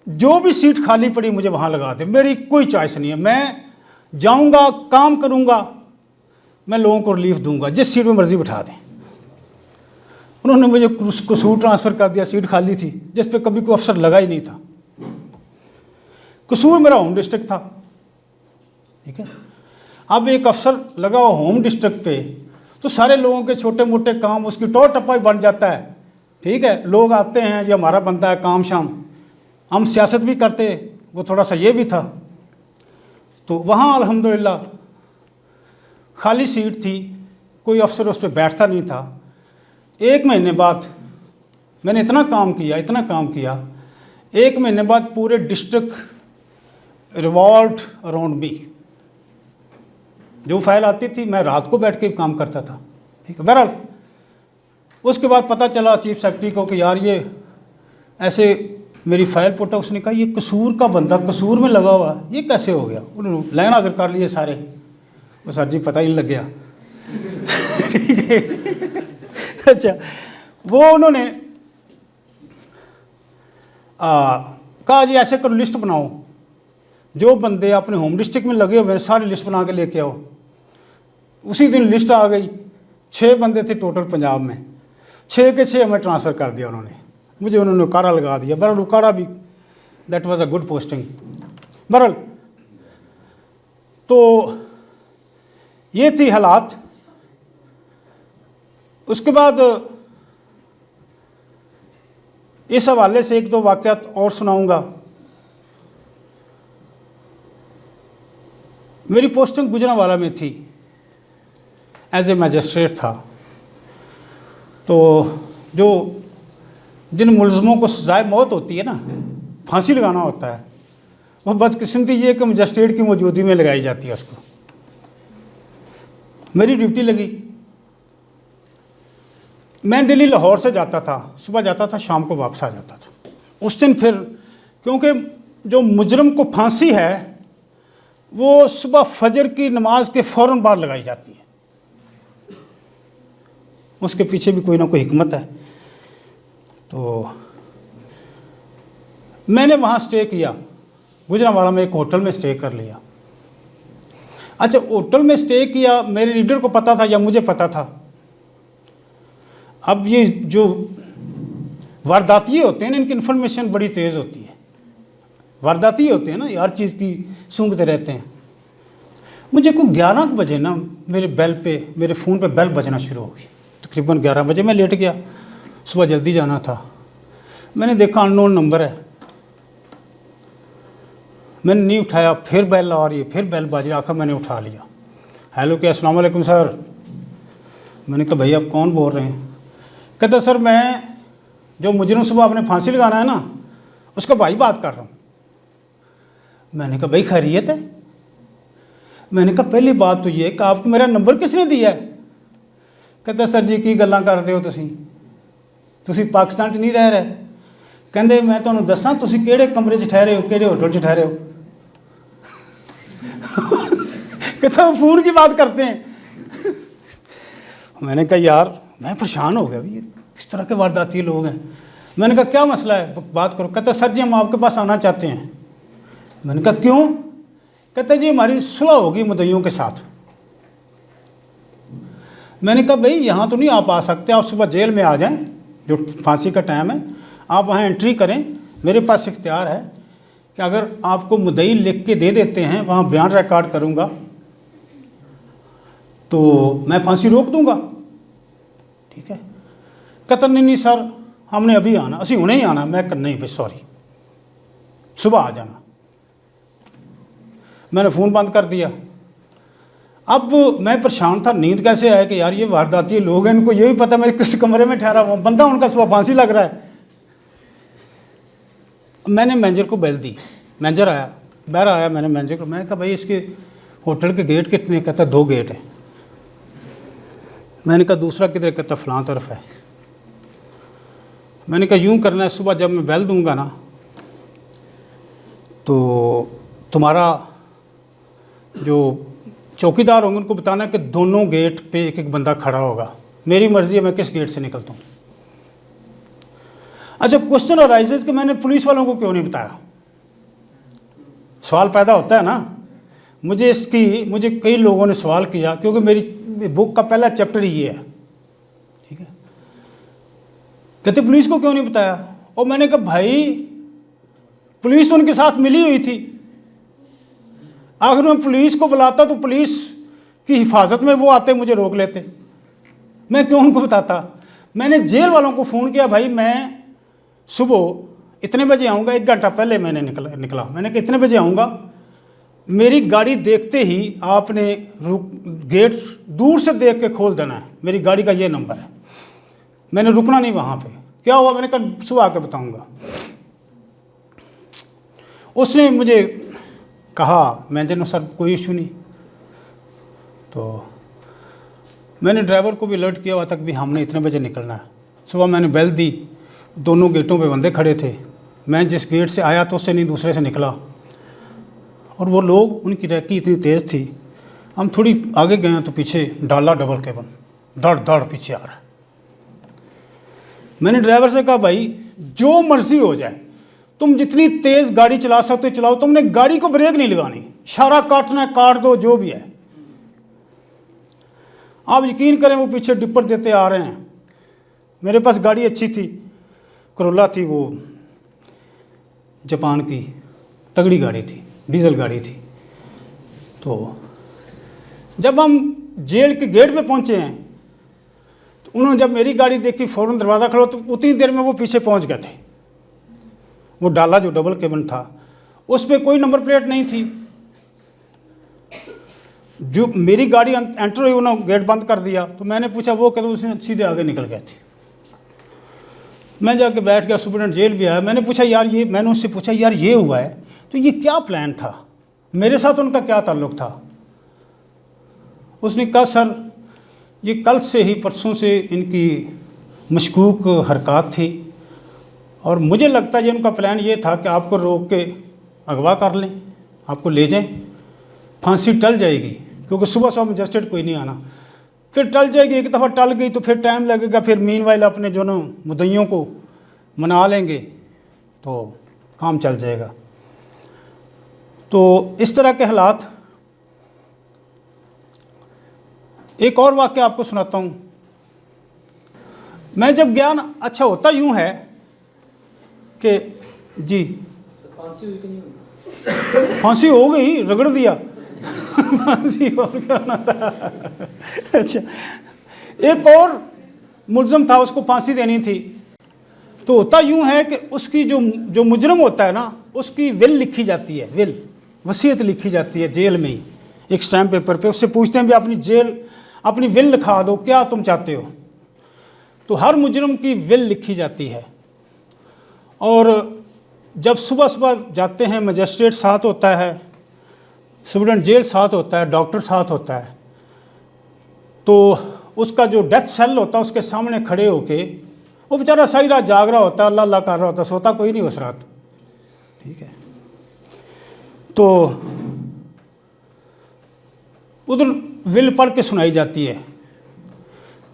Speaker 1: जो भी सीट खाली पड़ी मुझे वहाँ लगा दे, मेरी कोई चॉइस नहीं है, मैं जाऊँगा काम करूँगा, मैं लोगों को रिलीफ दूंगा, जिस सीट में मर्जी बिठा दें। उन्होंने मुझे कसूर ट्रांसफ़र कर दिया, सीट खाली थी जिस पे कभी कोई अफसर लगा ही नहीं था। कसूर मेरा होम डिस्ट्रिक्ट था, ठीक है। अब एक अफसर लगा हो होम डिस्ट्रिक्ट पे तो सारे लोगों के छोटे मोटे काम उसकी टो टप्पा ही बन जाता है, ठीक है। लोग आते हैं, ये हमारा बनता है काम शाम, हम सियासत भी करते, वो थोड़ा सा ये भी था। तो वहाँ अल्हम्दुलिल्लाह खाली सीट थी, कोई अफसर उस पर बैठता नहीं था। 1 महीने बाद मैंने इतना काम किया, 1 महीने बाद पूरे डिस्ट्रिक्ट रिवॉल्व अराउंड मी। जो फाइल आती थी मैं रात को बैठ के काम करता था, ठीक है। बहरहाल उसके बाद पता चला चीफ सेक्रेटरी को कि यार ये ऐसे मेरी फाइल पुट, उसने कहा ये कसूर का बंदा कसूर में लगा हुआ, ये कैसे हो गया। उन्होंने लाइन हाजिर कर लिए सारे, वो सर जी पता ही नहीं लग गया ठीक है। अच्छा, वो उन्होंने कहा जी ऐसे करो, लिस्ट बनाओ, जो बंदे अपने होम डिस्ट्रिक्ट में लगे हुए सारी लिस्ट बना के लेके आओ। उसी दिन लिस्ट आ गई, 6 बंदे थे टोटल पंजाब में, 6 के 6 हमें ट्रांसफ़र कर दिया उन्होंने, मुझे उन्होंने उकाड़ा लगा दिया। बहरहाल उकाड़ा भी that was a good posting. बहरहाल तो ये थी हालात। उसके बाद इस हवाले से 1-2 वाक़यात और सुनाऊंगा। मेरी पोस्टिंग गुजरांवाला में थी, एज ए मैजिस्ट्रेट था। तो जो जिन मुलज़मों को सज़ाए मौत होती है ना, फांसी लगाना होता है, वो बदकिस्मती ये कि मजिस्ट्रेट की मौजूदगी में लगाई जाती है उसको। मेरी ड्यूटी लगी, मैं डेली लाहौर से जाता था, सुबह जाता था शाम को वापस आ जाता था। उस दिन फिर क्योंकि जो मुजरम को फांसी है वो सुबह फजर की नमाज के फ़ौरन बाद लगाई जाती है, उसके पीछे भी कोई ना कोई हिकमत है। तो मैंने वहाँ स्टे किया, गुजरांवाला में एक होटल में स्टे कर लिया। अच्छा, होटल में स्टे किया, मेरे लीडर को पता था या मुझे पता था। अब ये जो वारदातिये होते हैं ना, इनकी इन्फॉर्मेशन बड़ी तेज़ होती है। वारदातिये होते हैं ना, हर चीज़ की सूंघते रहते हैं। मुझे को 11 बजे ना मेरे फ़ोन पे बेल बजना शुरू हो गई। तकरीबन 11 बजे मैं लेट गया, सुबह जल्दी जाना था। मैंने देखा अननोन नंबर है, मैंने नहीं उठाया, फिर बेल आ रही है, फिर बेल बाज रही, आखिर मैंने उठा लिया। हेलो, क्या अस्सलाम वालेकुम सर। मैंने कहा भैया आप कौन बोल रहे हैं। कहता सर मैं जो मुजरिम सुबह आपने फांसी लगाना है ना, उसका भाई बात कर रहा हूँ। मैंने कहा भाई खैरियत है। मैंने कहा पहली बात तो ये कि आपको मेरा नंबर किसने दिया है। कहता सर जी की गल्लां करदे हो तुसी पाकिस्तान 'ਚ नहीं रह रहे। कहते मैं तुहानूं दस्सां तुसी किहड़े कमरे 'ਚ ठहरे हो, किहड़े होटल 'ਚ ठहरे हो। कहता फ़ोन की बात करते हैं। मैंने कहा यार मैं परेशान हो गया, ये किस तरह के वारदाती लोग हैं। मैंने कहा क्या मसला है, बात करो। कहता सर जी हम आपके पास आना चाहते हैं। मैंने कहा क्यों। कहता जी हमारी सुलह होगी मुद्दइयों के साथ। मैंने कहा भाई यहाँ तो नहीं आप आ सकते, आप सुबह जेल में आ जाएं, जो फांसी का टाइम है आप वहाँ एंट्री करें। मेरे पास इख्तियार है कि अगर आपको मुद्दई लिख के दे देते हैं, वहाँ बयान रिकॉर्ड करूँगा तो मैं फांसी रोक दूँगा, ठीक है। कहता नहीं सर हमने अभी आना, असी हुणे ही आना। मैं नहीं भाई सॉरी, सुबह आ जाना। मैंने फ़ोन बंद कर दिया। अब मैं परेशान था, नींद कैसे आया कि यार ये वारदाती लोग हैं, इनको ये भी पता मैं किस कमरे में ठहरा हुआ, बंदा उनका सुबह फांसी लग रहा है। मैंने मैनेजर को बेल दी, मैनेजर आया, बाहर आया। मैंने मैनेजर को, मैंने कहा भाई इसके होटल के गेट कितने। कहता 2 गेट है। मैंने कहा दूसरा किधर? कहता फलां तरफ है। मैंने कहा यूँ करना है, सुबह जब मैं बेल दूंगा ना तो तुम्हारा जो चौकीदार होंगे उनको बताना कि दोनों गेट पे एक एक बंदा खड़ा होगा, मेरी मर्ज़ी है मैं किस गेट से निकलता हूँ। अच्छा, क्वेश्चन अराइजेज कि मैंने पुलिस वालों को क्यों नहीं बताया? सवाल पैदा होता है ना। मुझे कई लोगों ने सवाल किया, क्योंकि मेरी बुक का पहला चैप्टर ये है, ठीक है। कहते पुलिस को क्यों नहीं बताया? और मैंने कहा भाई पुलिस तो उनके साथ मिली हुई थी, आखिर मैं पुलिस को बुलाता तो पुलिस की हिफाजत में वो आते, मुझे रोक लेते, मैं क्यों उनको बताता? मैंने जेल वालों को फ़ोन किया, भाई मैं सुबह इतने बजे आऊँगा, 1 घंटा पहले मैंने निकला। मैंने कहा इतने बजे आऊँगा, मेरी गाड़ी देखते ही आपने गेट दूर से देख के खोल देना है, मेरी गाड़ी का ये नंबर है, मैंने रुकना नहीं वहाँ पे। क्या हुआ? मैंने कहा सुबह आके बताऊँगा। उसने मुझे कहा, मैंने सर कोई इशू नहीं। तो मैंने ड्राइवर को भी अलर्ट किया हुआ था कि भी हमने इतने बजे निकलना है। सुबह मैंने बेल दी, दोनों गेटों पे बंदे खड़े थे, मैं जिस गेट से आया तो उससे नहीं दूसरे से निकला, और वो लोग, उनकी रैकी इतनी तेज़ थी, हम थोड़ी आगे गए तो पीछे डाला डबल केबल दड़ दड़ पीछे आ रहा है। मैंने ड्राइवर से कहा भाई जो मर्जी हो जाए, तुम जितनी तेज़ गाड़ी चला सकते हो चलाओ, तुमने गाड़ी को ब्रेक नहीं लगानी, इशारा काटना है काट दो, जो भी है। आप यकीन करें वो पीछे डिपर देते आ रहे हैं। मेरे पास गाड़ी अच्छी थी, करोला थी, वो जापान की तगड़ी गाड़ी थी, डीजल गाड़ी थी। तो जब हम जेल के गेट पे पहुंचे हैं तो उन्होंने जब मेरी गाड़ी देखी, फ़ौरन दरवाज़ा खोला, तो उतनी देर में वो पीछे पहुंच गए थे। वो डाला जो डबल केबन था, उस पर कोई नंबर प्लेट नहीं थी। जो मेरी गाड़ी एंटर हुई, उन्होंने गेट बंद कर दिया। तो मैंने पूछा, वो कहते उसने सीधे आगे निकल गए थे। मैं जाके बैठ गया, सुपरिटेंडेंट जेल भी आया। मैंने पूछा यार ये, मैंने उससे पूछा यार ये हुआ है तो ये क्या प्लान था, मेरे साथ उनका क्या ताल्लुक़ था? उसने कहा सर ये कल से ही, परसों से इनकी मशकूक हरकत थी, और मुझे लगता है ये उनका प्लान ये था कि आपको रोक के अगवा कर लें, आपको ले जाएं, फांसी टल जाएगी, क्योंकि सुबह सुबह मजिस्ट्रेट कोई नहीं आना, फिर टल जाएगी। एक दफ़ा टल गई तो फिर टाइम लगेगा, फिर मीनवाइल अपने जो मुद्दइयों को मना लेंगे तो काम चल जाएगा। तो इस तरह के हालात। एक और वाक़या आपको सुनाता हूँ। मैं जब गया ना, अच्छा होता यूँ है कि जी फांसी हुई कि नहीं हुई? फांसी हो गई, रगड़ दिया फांसी और क्या होना था। अच्छा, एक और मुलज़म था, उसको फांसी देनी थी। तो होता यूँ है कि उसकी जो मुजरम होता है ना, उसकी विल लिखी जाती है, विल वसीयत लिखी जाती है जेल में ही, एक स्टैम्प पेपर पे। उससे पूछते हैं भी अपनी विल लिखा दो, क्या तुम चाहते हो। तो हर मुजरम की विल लिखी जाती है, और जब सुबह सुबह जाते हैं, मजिस्ट्रेट साथ होता है, सुपरिटेंडेंट जेल साथ होता है, डॉक्टर साथ होता है। तो उसका जो डेथ सेल होता है उसके सामने खड़े होके, वो बेचारा सारी रात जाग रहा होता है, अल्लाह अल्लाह कर रहा होता है, सोता कोई नहीं उस रात, ठीक है। तो उधर विल पढ़ के सुनाई जाती है।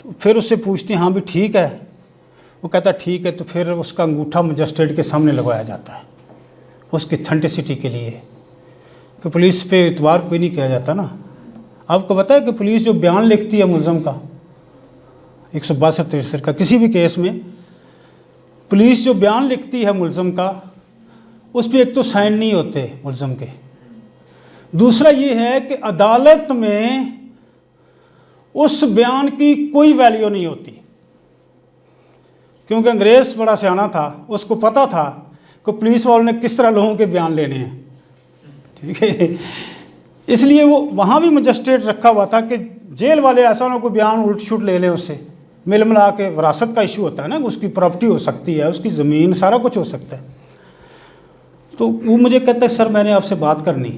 Speaker 1: तो फिर उससे पूछते हैं हाँ भी ठीक है, वो कहता ठीक है। तो फिर उसका अंगूठा मजिस्ट्रेट के सामने लगाया जाता है उसकी ऑथेंटिसिटी के लिए, कि पुलिस पे इतबार कोई नहीं किया जाता ना। आपको पता है कि पुलिस जो बयान लिखती है मुलज़म का, 162 का किसी भी केस में, पुलिस जो बयान लिखती है मुलज़म का, उस पर एक तो साइन नहीं होते मुलज़म के, दूसरा ये है कि अदालत में उस बयान की कोई वैल्यू नहीं होती, क्योंकि अंग्रेज़ बड़ा सियाना था, उसको पता था कि पुलिस वालों ने किस तरह लोगों के बयान लेने हैं, ठीक है। इसलिए वो वहाँ भी मजिस्ट्रेट रखा हुआ था कि जेल वाले ऐसा ना कोई बयान उल्ट छुट ले लें उससे, मिल मिला के। विरासत का इशू होता है ना, उसकी प्रॉपर्टी हो सकती है, उसकी ज़मीन, सारा कुछ हो सकता है। तो वो मुझे कहता है सर मैंने आपसे बात करनी।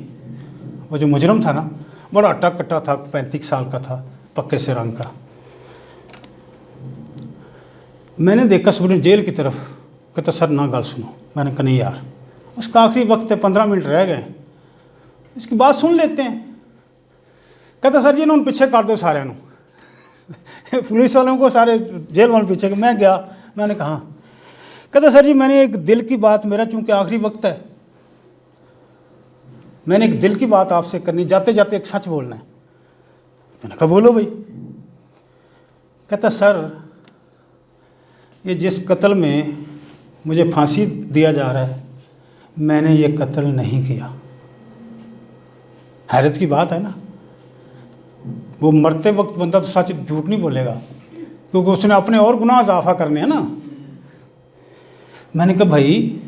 Speaker 1: वो जो मुजरम था ना, बड़ा अट्टा कट्टा था, 35 साल का था, पक्के से रंग का। मैंने देखा सुप्रीम जेल की तरफ, कहता सर ना गल सुनो। मैंने कहा नहीं यार, उसका आखिरी वक्त है, 15 मिनट रह गए, इसकी बात सुन लेते हैं। कहता सर जी इन्होंने पीछे कर दो सारे पुलिस वालों को, सारे जेल वालों पीछे। मैं गया, मैंने कहा कहता सर जी मैंने एक दिल की बात, मेरा चूंकि आखिरी वक्त है, मैंने एक दिल की बात आपसे करनी, जाते जाते एक सच बोलना है। मैंने कहा बोलो भाई। कहता सर ये जिस कत्ल में मुझे फांसी दिया जा रहा है, मैंने ये कत्ल नहीं किया। हैरत की बात है ना, वो मरते वक्त बंदा तो सच झूठ नहीं बोलेगा, क्योंकि उसने अपने और गुनाह इजाफा करने हैं ना। मैंने कहा भाई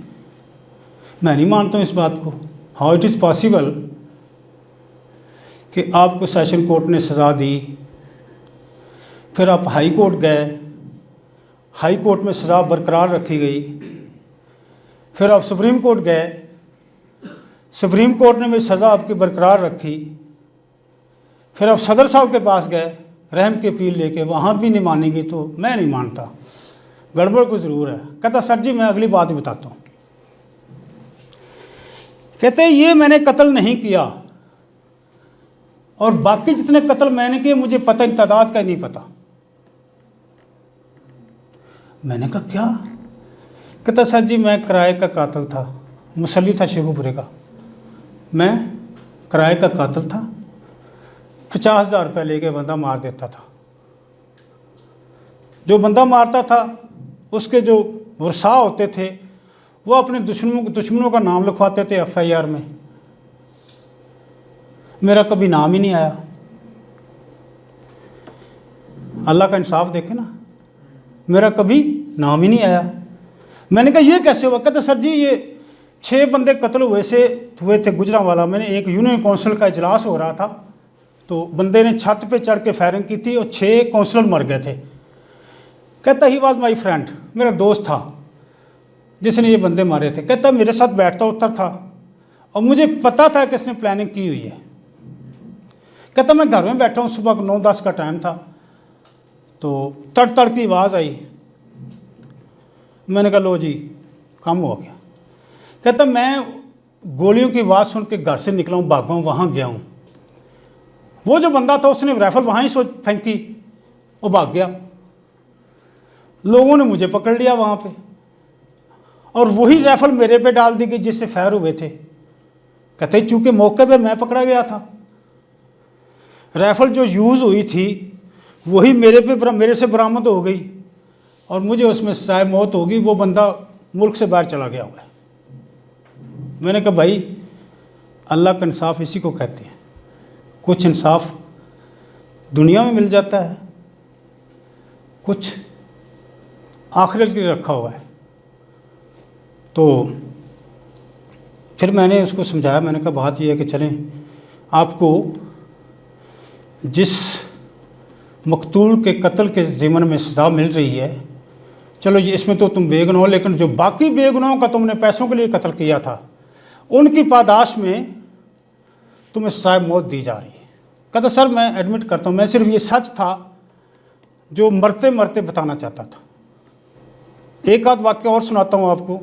Speaker 1: मैं नहीं मानता हूँ इस बात को। हाउ इट इज़ पॉसिबल कि आपको सेशन कोर्ट ने सज़ा दी, फिर आप हाई कोर्ट गए, हाई कोर्ट में सज़ा बरकरार रखी गई, फिर आप सुप्रीम कोर्ट गए, सुप्रीम कोर्ट ने भी सज़ा आपकी बरकरार रखी, फिर आप सदर साहब के पास गए रहम की अपील लेके, वहाँ भी नहीं मानेगी, तो मैं नहीं मानता, गड़बड़ कुछ ज़रूर है। कहता सर जी मैं अगली बात बताता हूँ। कहते ये मैंने कत्ल नहीं किया, और बाकी जितने कत्ल मैंने किए मुझे पता, इन तादाद का नहीं पता। मैंने कहा क्या? कहता सर जी मैं किराए का कातिल था, मुसल्ली था शेखुपुरे का, मैं किराए का कातिल था, 50,000 रुपये लेके बंदा मार देता था। जो बंदा मारता था उसके जो वर्सा होते थे वो अपने दुश्मनों का नाम लिखवाते थे FIR में, मेरा कभी नाम ही नहीं आया। अल्लाह का इंसाफ देखे ना, मेरा कभी नाम ही नहीं आया। मैंने कहा ये कैसे हुआ? कहते सर जी ये 6 बंदे कत्ल हुए थे गुजरांवाला। मैंने एक यूनियन काउंसिल का इजलास हो रहा था, तो बंदे ने छत पे चढ़ के फायरिंग की थी और 6 काउंसलर मर गए थे। कहता ही वाज माई फ्रेंड, मेरा दोस्त था जिसने ये बंदे मारे थे। कहता मेरे साथ बैठता उठता था और मुझे पता था कि इसने प्लानिंग की हुई है। कहता मैं घर में बैठा हूँ, सुबह 9-10 का टाइम था, तो तड़ की आवाज़ आई। मैंने कहा लो जी काम हो गया। कहता मैं गोलियों की आवाज़ सुन के घर से निकला हूँ, भागा हूँ, वहाँ गया हूँ। वो जो बंदा था उसने राइफल वहाँ ही फेंकी, वो भाग गया। लोगों ने मुझे पकड़ लिया वहाँ पे, और वही राइफल मेरे पे डाल दी गई जिससे फायर हुए थे। कहते चूँकि मौके पे मैं पकड़ा गया था, राइफल जो यूज़ हुई थी वही मेरे से बरामद हो गई, और मुझे उसमें शायद मौत होगी। वो बंदा मुल्क से बाहर चला गया हुआ है। मैंने कहा भाई अल्लाह का इंसाफ इसी को कहते हैं। कुछ इंसाफ दुनिया में मिल जाता है, कुछ आखिरत के लिए रखा हुआ है। तो फिर मैंने उसको समझाया, मैंने कहा बात यह है कि चलें, आपको जिस मकतूल के कत्ल के ज़िम्मन में सज़ा मिल रही है, चलो ये इसमें तो तुम बेगुनाह हो, लेकिन जो बाकी बेगुनाहों का तुमने पैसों के लिए कत्ल किया था उनकी पादाश में तुम्हें शायद मौत दी जा रही है। कहता सर मैं एडमिट करता हूँ, मैं सिर्फ ये सच था जो मरते मरते बताना चाहता था। एक आध वाक्य और सुनाता हूँ आपको।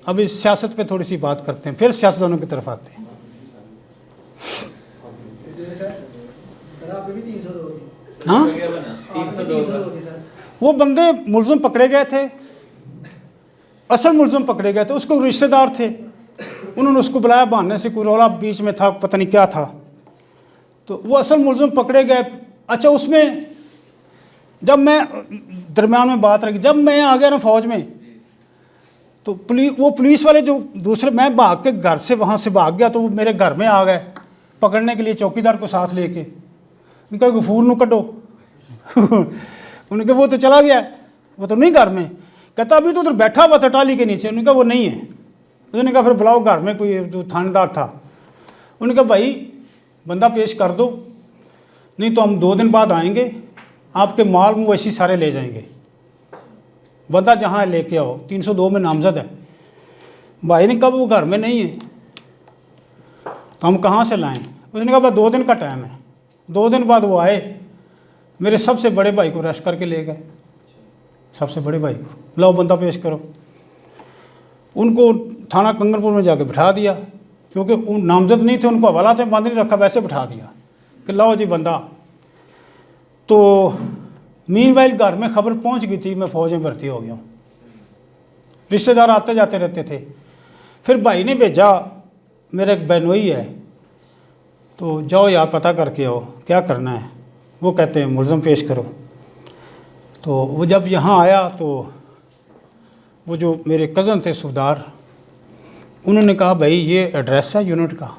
Speaker 1: अभी सियासत पे थोड़ी सी बात करते हैं, फिर सियासतदानों की तरफ आते हैं। हाँ वो बंदे मुलज़िम पकड़े गए थे, असल मुलज़िम पकड़े गए थे, उसको रिश्तेदार थे, उन्होंने उसको बुलाया, बहाने से कोई रौला बीच में था, पता नहीं क्या था, तो वो असल मुलज़िम पकड़े गए। अच्छा उसमें जब मैं दरमियान में बात रही, जब मैं आ गया ना फ़ौज में, तो वो पुलिस वाले जो दूसरे, मैं भाग के घर से वहाँ से भाग गया, तो वो मेरे घर में आ गए पकड़ने के लिए, चौकीदार को साथ लेके। उनका गफूर नू कटो उनके वो तो चला गया, वो तो नहीं घर में। कहता अभी तो उधर बैठा हुआ था टाली के नीचे। उन्होंने कहा वो नहीं है। उन्होंने कहा फिर बुलाओ घर में कोई जो थानेदार था। उन्होंने कहा भाई बंदा पेश कर दो, नहीं तो हम 2 दिन बाद आएंगे, आपके माल मवेशी सारे ले जाएंगे, बंदा जहाँ है लेके आओ, 302 में नामजद है। भाई ने कहा वो घर में नहीं है, तो हम कहाँ से लाएं? उसने कहा बस 2 दिन का टाइम है। 2 दिन बाद वो आए, मेरे सबसे बड़े भाई को अरेस्ट करके ले गए। सबसे बड़े भाई को, लाओ बंदा पेश करो। उनको थाना कंगनपुर में जाके बिठा दिया, क्योंकि उन नामजद नहीं थे, उनको हवालात में बांध नहीं रखा, वैसे बिठा दिया कि लाओ जी बंदा। तो मीनवाइल घर में खबर पहुंच गई थी मैं फ़ौज में भर्ती हो गया हूँ। रिश्तेदार आते जाते रहते थे। फिर भाई ने भेजा, मेरा एक बहनोई है, तो जाओ यार पता करके आओ क्या करना है। वो कहते हैं मुलज़म पेश करो। तो वो जब यहाँ आया तो वो जो मेरे कज़न थे सूबेदार, उन्होंने कहा भाई ये एड्रेस है यूनिट का।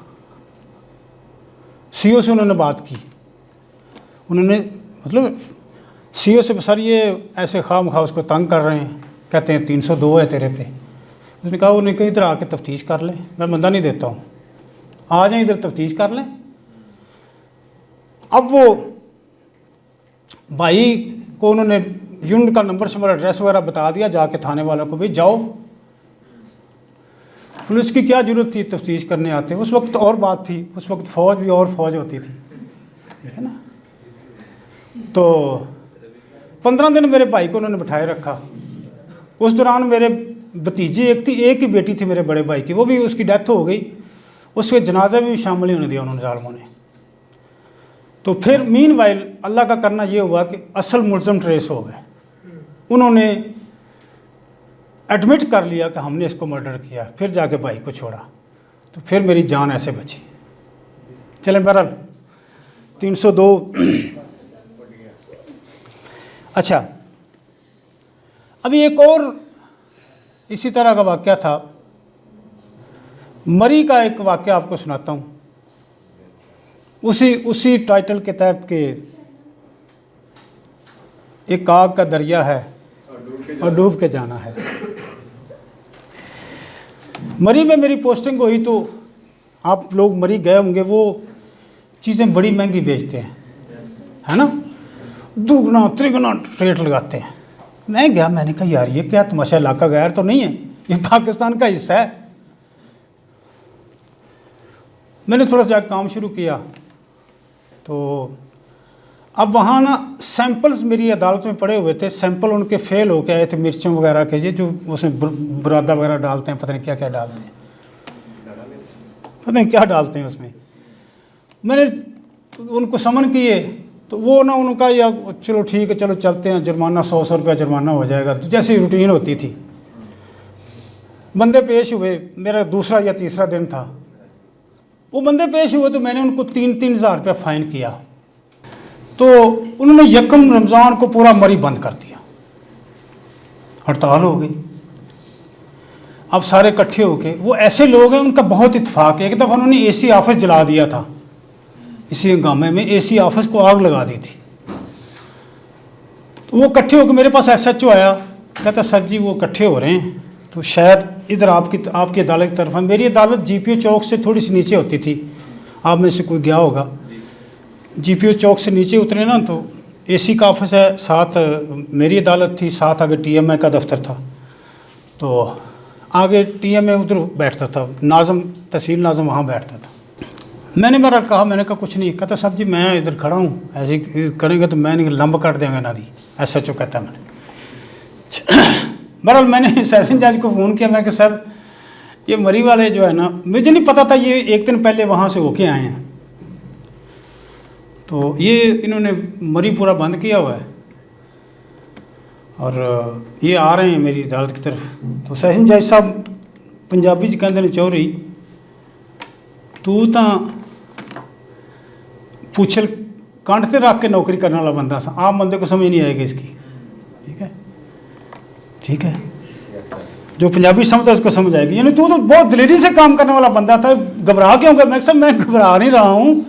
Speaker 1: सीओ से उन्होंने बात की, उन्होंने मतलब सीओ से, सर ये ऐसे खामखा उसको तंग कर रहे हैं, कहते हैं 302 है तेरे पे। उसने कहा उन्हें कहीं इधर आके तफ्तीश कर लें, मैं बंदा नहीं देता हूँ, आ जाए इधर तफ्तीश कर लें। अब वो भाई को उन्होंने यूनिट का नंबर शंबर एड्रेस वगैरह बता दिया, जाके थाने वालों को भी जाओ, पुलिस की क्या ज़रूरत थी तफ्तीश करने आते। उस वक्त और बात थी, उस वक्त फ़ौज भी और फौज होती थी, ठीक है ना। तो 15 दिन मेरे भाई को उन्होंने बिठाए रखा। उस दौरान मेरे भतीजी एक थी, एक ही बेटी थी मेरे बड़े भाई की, वो भी उसकी डेथ हो गई, उसके जनाजे में भी शामिल नहीं होने दिया उन्होंने जालिमों ने। तो फिर मीनवाइल अल्लाह का करना ये हुआ कि असल मुलज़म ट्रेस हो गए। उन्होंने एडमिट कर लिया कि हमने इसको मर्डर किया, फिर जाके भाई को छोड़ा, तो फिर मेरी जान ऐसे बची। चलें बहरहाल 302। अच्छा, अभी एक और इसी तरह का वाक़या था, मरी का एक वाक़या आपको सुनाता हूँ, उसी टाइटल के तहत के एक आग का दरिया है और डूब के जाना है। मरी में मेरी पोस्टिंग हुई तो आप लोग मरी गए होंगे, वो चीज़ें बड़ी महंगी बेचते हैं, है ना, दुगना त्रिगुना रेट लगाते हैं। मैं गया, मैंने कहा यार ये क्या तमाशा, इलाका गैर तो नहीं है, ये पाकिस्तान का हिस्सा है। मैंने थोड़ा सा काम शुरू किया, तो अब वहाँ ना सैंपल्स मेरी अदालत में पड़े हुए थे, सैंपल उनके फेल होके आए थे, मिर्चों वगैरह के, ये जो उसमें बुरादा वगैरह डालते हैं, पता नहीं क्या क्या डालते हैं, पता नहीं क्या डालते हैं उसमें। मैंने उनको समन किए, तो वो ना उनका या चलो ठीक है चलो चलते हैं, जुर्माना 100 रुपया जुर्माना हो जाएगा, तो जैसी रूटीन होती थी। बंदे पेश हुए, मेरा दूसरा या तीसरा दिन था, वो बंदे पेश हुए तो मैंने उनको 3-3 हज़ार रुपया फ़ाइन किया। तो उन्होंने यकम रमज़ान को पूरा मरी बंद कर दिया, हड़ताल हो गई। अब सारे इकट्ठे होके, वो ऐसे लोग हैं उनका बहुत इत्तेफाक है। एक दफ़ा उन्होंने एसी ऑफिस जला दिया था, इसी हंगामे में एसी ऑफिस को आग लगा दी थी। तो वो इकट्ठे होकर मेरे पास SHO आया, कहता सर जी वो इकट्ठे हो रहे हैं, तो शायद इधर आपकी अदालत की तरफ है। मेरी अदालत GPO चौक से थोड़ी सी नीचे होती थी, आप में से कोई गया होगा। GPO चौक से नीचे उतरे ना तो AC का ऑफिस है, साथ मेरी अदालत थी, साथ आगे TMA का दफ्तर था। तो आगे TMA उधर बैठता था, नाज़म तहसील नाज़म वहाँ बैठता था। मैंने मेरा कहा, मैंने कहा कुछ नहीं। कहता साहब जी मैं इधर खड़ा हूँ, ऐसे करेंगे तो मैं नहीं लंब काट देंगे ना दी, SHO कहता मैंने। बहरहाल मैंने सेशन जज को फ़ोन किया, मैंने कहा सर ये मरी वाले जो है ना, मुझे नहीं पता था ये एक दिन पहले वहाँ से होके आए हैं, तो ये इन्होंने मरी पूरा बंद किया हुआ है और ये आ रहे हैं मेरी अदालत की तरफ। तो सेशन जज साहब पंजाबी च कहते हैं चौधरी तू तो पूछल कंठ ते रख के नौकरी करने वाला बंदा सा, आम बंदे को समझ नहीं आएगी इसकी। ठीक है, ठीक है, जो पंजाबी समझता है उसको समझ आएगी। यानी तू तो बहुत दिलेरी से काम करने वाला बंदा था, घबरा क्यों गया? मैं सर मैं घबरा नहीं रहा हूँ,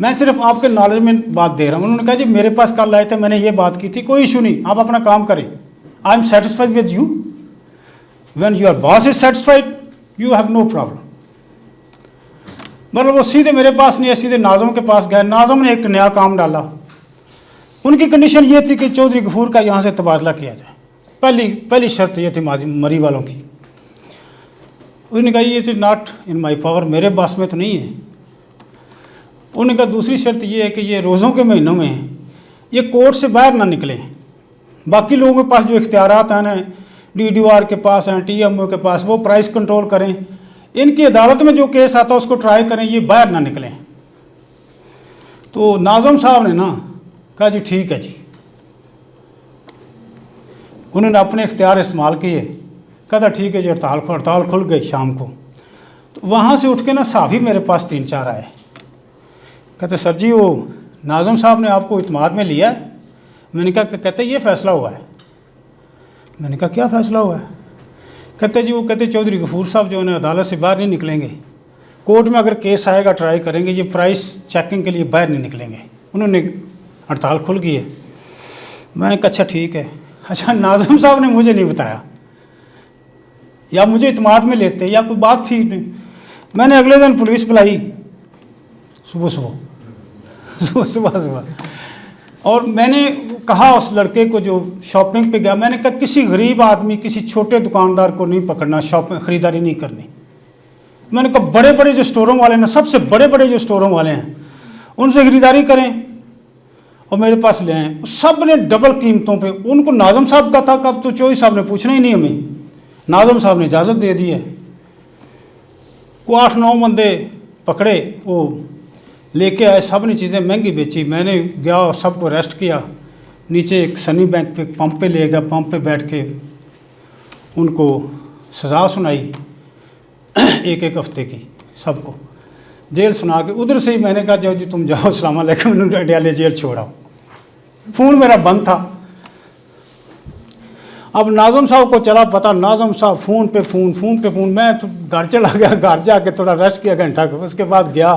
Speaker 1: मैं सिर्फ आपके नॉलेज में बात दे रहा हूँ। उन्होंने कहा जी मेरे पास कल आए थे, मैंने ये बात की थी, कोई इशू नहीं, आप अपना काम करें, I am satisfied with you, when your boss is satisfied you have no problem. मतलब वो सीधे मेरे पास नहीं है, सीधे नाज़म के पास गए। नाज़म ने एक नया काम डाला, उनकी कंडीशन ये थी कि चौधरी गफूर का यहाँ से तबादला किया जाए। पहली शर्त ये थी मरी वालों की। उन्होंने कहा ये is not in my power, मेरे बस में तो नहीं है। उन्होंने कहा दूसरी शर्त ये है कि ये रोज़ों के महीनों में ये कोर्ट से बाहर ना निकलें, बाकी लोगों के पास जो इख्तियारात हैं ना, DDOR के पास हैं, TMO के पास, वो प्राइस कंट्रोल करें। इनकी अदालत में जो केस आता है उसको ट्राई करें, ये बाहर ना निकलें। तो नाज़म साहब ने ना कहा जी ठीक है जी, उन्होंने अपने इख्तियार इस्तेमाल किए, कहा ठीक है जी हड़ताल खुल गई शाम को। तो वहाँ से उठ के ना साहबी मेरे पास 3-4 आए, कहते सर जी वो नाज़म साहब ने आपको इत्मीनान में लिया है। मैंने कहा, कहते ये फ़ैसला हुआ है। मैंने कहा क्या फ़ैसला हुआ है? कहते जी वो कहते चौधरी गफूर साहब जो है अदालत से बाहर नहीं निकलेंगे, कोर्ट में अगर केस आएगा ट्राई करेंगे, ये प्राइस चेकिंग के लिए बाहर नहीं निकलेंगे। उन्होंने हड़ताल खुल गई है। मैंने कहा अच्छा ठीक है। अच्छा नाज़म साहब ने मुझे नहीं बताया, या मुझे इत्मीनान में लेते या कोई बात थी नहीं। मैंने अगले दिन पुलिस बुलाई सुबह, और मैंने कहा उस लड़के को जो शॉपिंग पे गया, मैंने कहा किसी गरीब आदमी, किसी छोटे दुकानदार को नहीं पकड़ना, शॉपिंग ख़रीदारी नहीं करनी। मैंने कहा बड़े बड़े जो स्टोरों वाले ना, सबसे बड़े बड़े जो स्टोरों वाले हैं उनसे ख़रीदारी करें और मेरे पास ले आएँ। सब ने डबल कीमतों पे, उनको नाज़म साहब का था कब, तो चौधरी साहब ने पूछना ही नहीं हमें, नाज़म साहब ने इजाज़त दे दी है। को 8-9 बंदे पकड़े, वो लेके आए, सब ने चीज़ें महंगी बेची। मैंने गया और सबको अरेस्ट किया, नीचे एक सनी बैंक पे पंप पे ले गया, पंप पे बैठ के उनको सज़ा सुनाई 1-1 हफ्ते की, सबको जेल सुना के उधर से ही मैंने कहा जाओ जी तुम जाओ, अस्सलाम वालेकुम, अडयाले जेल छोड़ाओ। फ़ोन मेरा बंद था। अब नाज़म साहब को चला पता, नाज़म साहब फ़ोन पे फ़ोन। मैं तो घर चला गया, घर जाके थोड़ा रेस्ट किया घंटा, उसके बाद गया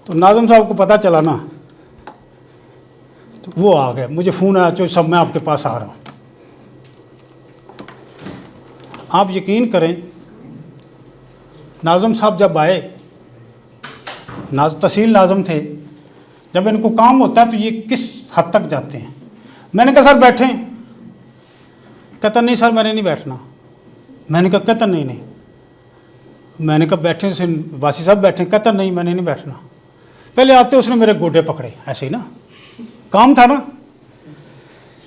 Speaker 1: तो नाज़म साहब को पता चला ना, तो वो आ गए, मुझे फ़ोन आया, चो सब मैं आपके पास आ रहा हूँ। आप यकीन करें नाज़म साहब जब आए, तहसील नाज़म थे, जब इनको काम होता है तो ये किस हद तक जाते हैं। मैंने कहा सर बैठें, कहता नहीं सर मैंने नहीं बैठना। मैंने कहा कहता नहीं। मैंने कहा बैठे से वासी साहब बैठे, कहता नहीं मैंने नहीं बैठना। पहले आते उसने मेरे गोडे पकड़े, ऐसे ही ना, काम था ना,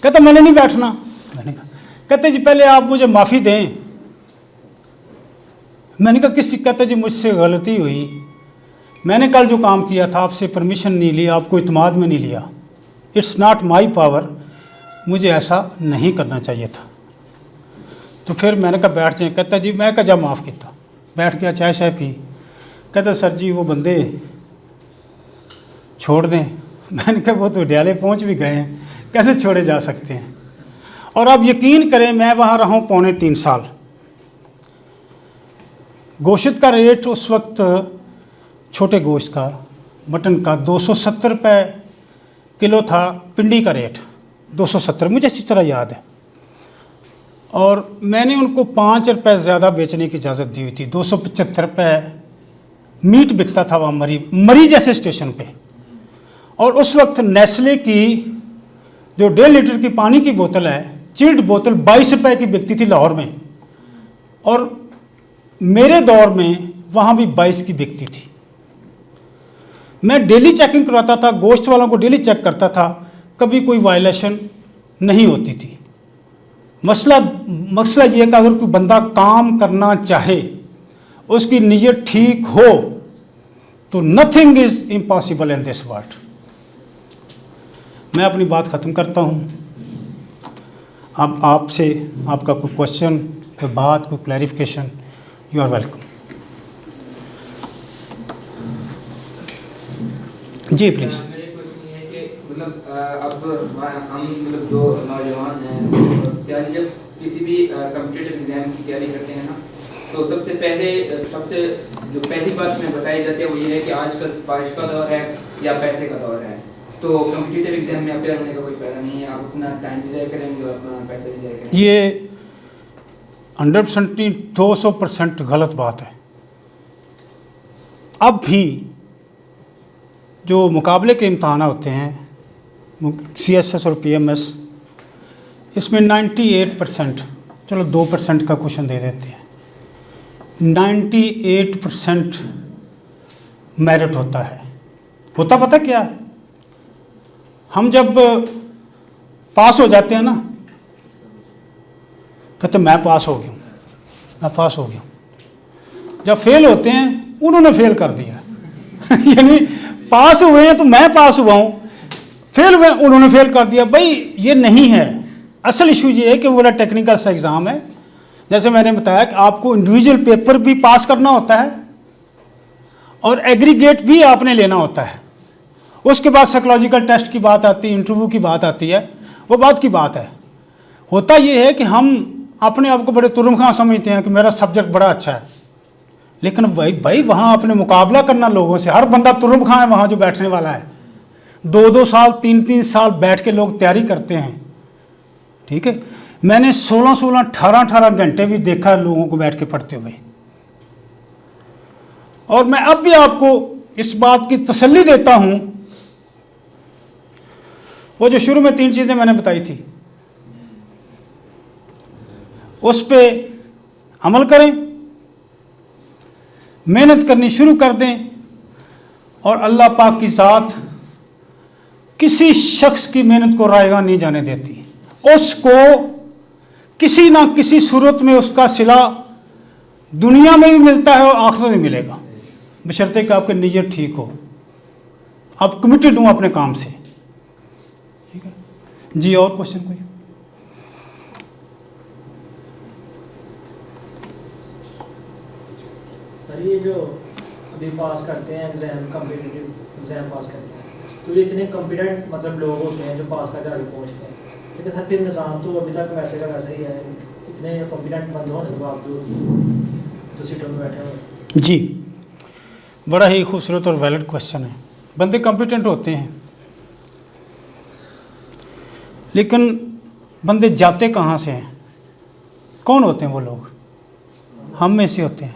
Speaker 1: कहता मैंने नहीं बैठना। मैंने कहा, कहते जी पहले आप मुझे माफ़ी दें। मैंने कहा किसी, कहते जी मुझसे गलती हुई, मैंने कल जो काम किया था आपसे परमिशन नहीं ली, आपको इत्मीनान में नहीं लिया, इट्स नॉट माई पावर, मुझे ऐसा नहीं करना चाहिए था। तो फिर मैंने कहा बैठ जाए। कहता जी मैं कहा जा माफ़ किया, बैठ गया, चाय शाय पी। कहता सर जी वो बंदे छोड़ दें। मैंने कहा वो तो अडयाले पहुंच भी गए हैं, कैसे छोड़े जा सकते हैं। और आप यकीन करें मैं वहाँ रहा हूँ 3.25 साल। गोश्त का रेट उस वक्त, छोटे गोश्त का, मटन का 270 रुपये किलो था, पिंडी का रेट 270, मुझे अच्छी तरह याद है। और मैंने उनको 5 रुपये ज़्यादा बेचने की इजाज़त दी हुई थी। 275 रुपये मीट बिकता था वहाँ मरी जैसे स्टेशन पे। और उस वक्त नेस्ले की जो 1.5 लीटर की पानी की बोतल है, चिल्ड बोतल 22 रुपये की बिकती थी लाहौर में, और मेरे दौर में वहाँ भी 22 की बिकती थी। मैं डेली चेकिंग करवाता था, गोश्त वालों को डेली चेक करता था, कभी कोई वायलेशन नहीं होती थी। मसला ये है कि अगर कोई बंदा काम करना चाहे, उसकी नीयत ठीक हो, तो nothing is impossible in this world. मैं अपनी बात ख़त्म करता हूँ। अब आपसे आपका कोई क्वेश्चन, कोई बात, कोई क्लैरिफिकेशन, यू आर वेलकम। जी प्लीज़।
Speaker 2: मेरे क्वेश्चन ये है कि अब हम जो नौजवान हैं तैयारी, जब किसी भी कॉम्पिटिटिव एग्जाम की तैयारी करते हैं ना, तो सबसे जो पहली बात में बताई जाती है वो ये है कि आजकल सिफारिश का दौर है या पैसे का दौर है। तो कॉम्पिटिटिव एग्जाम में अपेयर होने का कोई फायदा नहीं है, आप अपना टाइम भी ज़ाया करेंगे और अपना पैसा भी ज़ाया करेंगे।
Speaker 1: ये 100% नहीं, 200% गलत बात है। अब भी जो मुकाबले के इम्तहान होते हैं, CSS और PMS, इसमें 98%, चलो 2% का क्वेश्चन दे देते हैं, 98% मेरिट होता है। होता पता क्या, हम जब पास हो जाते हैं ना, कहते मैं पास हो गया हूँ, मैं पास हो गया हूँ। जब फेल होते हैं उन्होंने फेल कर दिया यानी पास हुए हैं तो मैं पास हुआ हूँ, फेल हुए उन्होंने फेल कर दिया। भाई ये नहीं है। असल इशू ये है कि वो वाला टेक्निकल सा एग्ज़ाम है, जैसे मैंने बताया कि आपको इंडिविजुअल पेपर भी पास करना होता है और एग्रीगेट भी आपने लेना होता है। उसके बाद साइकोलॉजिकल टेस्ट की बात आती है, इंटरव्यू की बात आती है, वो बात की बात है। होता ये है कि हम अपने आप को बड़े तुरमखां समझते हैं कि मेरा सब्जेक्ट बड़ा अच्छा है, लेकिन भाई वहाँ आपने मुकाबला करना लोगों से। हर बंदा तुरमखां है वहाँ जो बैठने वाला है। 2-2 साल 3-3 साल बैठ के लोग तैयारी करते हैं, ठीक है। मैंने 16-16 18-18 घंटे भी देखा लोगों को बैठ के पढ़ते हुए। और मैं अब भी आपको इस बात की तसल्ली देता हूं, वो जो शुरू में 3 चीज़ें मैंने बताई थी उस पे अमल करें, मेहनत करनी शुरू कर दें, और अल्लाह पाक की ज़ात किसी शख्स की मेहनत को रायगा नहीं जाने देती। उसको किसी ना किसी सूरत में उसका सिला दुनिया में भी मिलता है और आखिरत में मिलेगा, बशर्ते कि आपकी नीयत ठीक हो, आप कमिटेड हो अपने काम से, ठीक है जी। और क्वेश्चन कोई?
Speaker 3: सर ये जो अभी पास करते हैं एग्जाम, कॉम्पिटिटिव एग्जाम पास करते हैं, तो ये इतने कॉम्पिटेंट मतलब लोग होते हैं जो पास करके आगे पहुँचते हैं, लेकिन सर फिर निज़ाम तो अभी तक वैसे का वैसा ही है। इतने कॉम्पिटेंट बंद होने के बावजूद जो सीटों में बैठे हुए।
Speaker 1: जी, बड़ा ही खूबसूरत और वैलिड क्वेश्चन है। बंदे कॉम्पिटेंट होते हैं, लेकिन बंदे जाते कहाँ से हैं? कौन होते हैं वो लोग? हम में से होते हैं,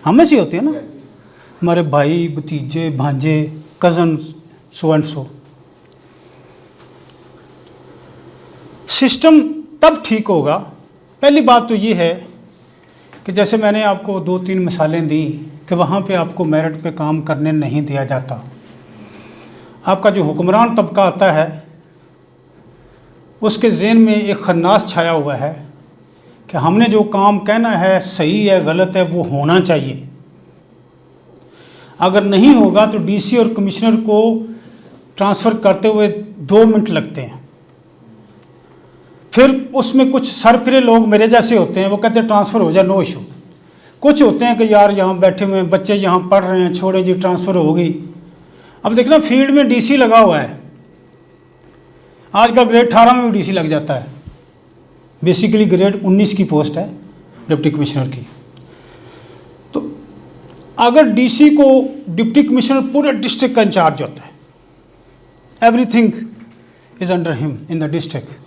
Speaker 1: हम में से होते हैं ना, हमारे भाई, भतीजे, भांजे, cousin, so and so. System तब ठीक होगा। पहली बात तो ये है कि जैसे मैंने आपको 2-3 मिसालें दी कि वहाँ पे आपको मेरिट पे काम करने नहीं दिया जाता। आपका जो हुक्मरान तबका आता है उसके ज़हन में एक खन्नास छाया हुआ है कि हमने जो काम कहना है सही है गलत है वो होना चाहिए। अगर नहीं होगा तो डीसी और कमिश्नर को ट्रांसफ़र करते हुए 2 मिनट लगते हैं। फिर उसमें कुछ सरफिरे लोग मेरे जैसे होते हैं, वो कहते हैं ट्रांसफ़र हो जाए, नो इशू। कुछ होते हैं कि यार यहाँ बैठे हुए हैं, बच्चे यहाँ पढ़ रहे हैं, छोड़े जी ट्रांसफ़र होगी। अब देखना फील्ड में डीसी लगा हुआ है, आजकल ग्रेड 18 में भी डीसी लग जाता है। बेसिकली ग्रेड 19 की पोस्ट है डिप्टी कमिश्नर की। तो अगर डीसी को डिप्टी कमिश्नर पूरे डिस्ट्रिक्ट का इंचार्ज होता है, everything is under him in the district.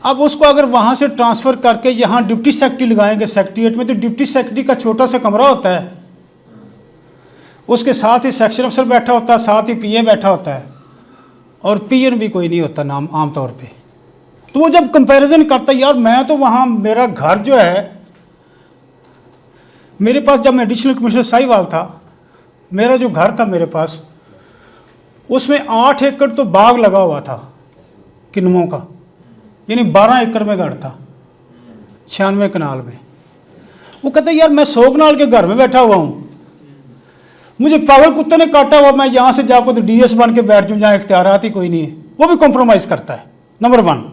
Speaker 1: अब उसको अगर वहाँ से ट्रांसफ़र करके यहाँ डिप्टी सेक्रेटरी लगाएंगे सेक्रेटरीट में, तो डिप्टी सेक्रेटरी का छोटा सा कमरा होता है, उसके साथ ही सेक्शन अफसर बैठा होता है, साथ ही पीए बैठा होता है, और पीएन भी कोई नहीं होता नाम आम तौर पे। तो वो जब कंपैरिजन करता है, यार मैं तो वहाँ, मेरा घर जो है, मेरे पास जब मैं एडिशनल कमिश्नर साहिवाल था, मेरा जो घर था मेरे पास, उसमें 8 एकड़ तो बाग लगा हुआ था किन्नुओं का, यानी 12 एकड़ में घर था 96 कनाल में। वो कहते यार मैं 100 कनाल के घर में बैठा हुआ हूँ, मुझे पागल कुत्ते ने काटा हुआ, मैं यहाँ से जाकर तो डीएस बन के बैठ जाऊँ जहाँ इख्तियारात ही कोई नहीं है। वो भी कॉम्प्रोमाइज़ करता है, नंबर 1।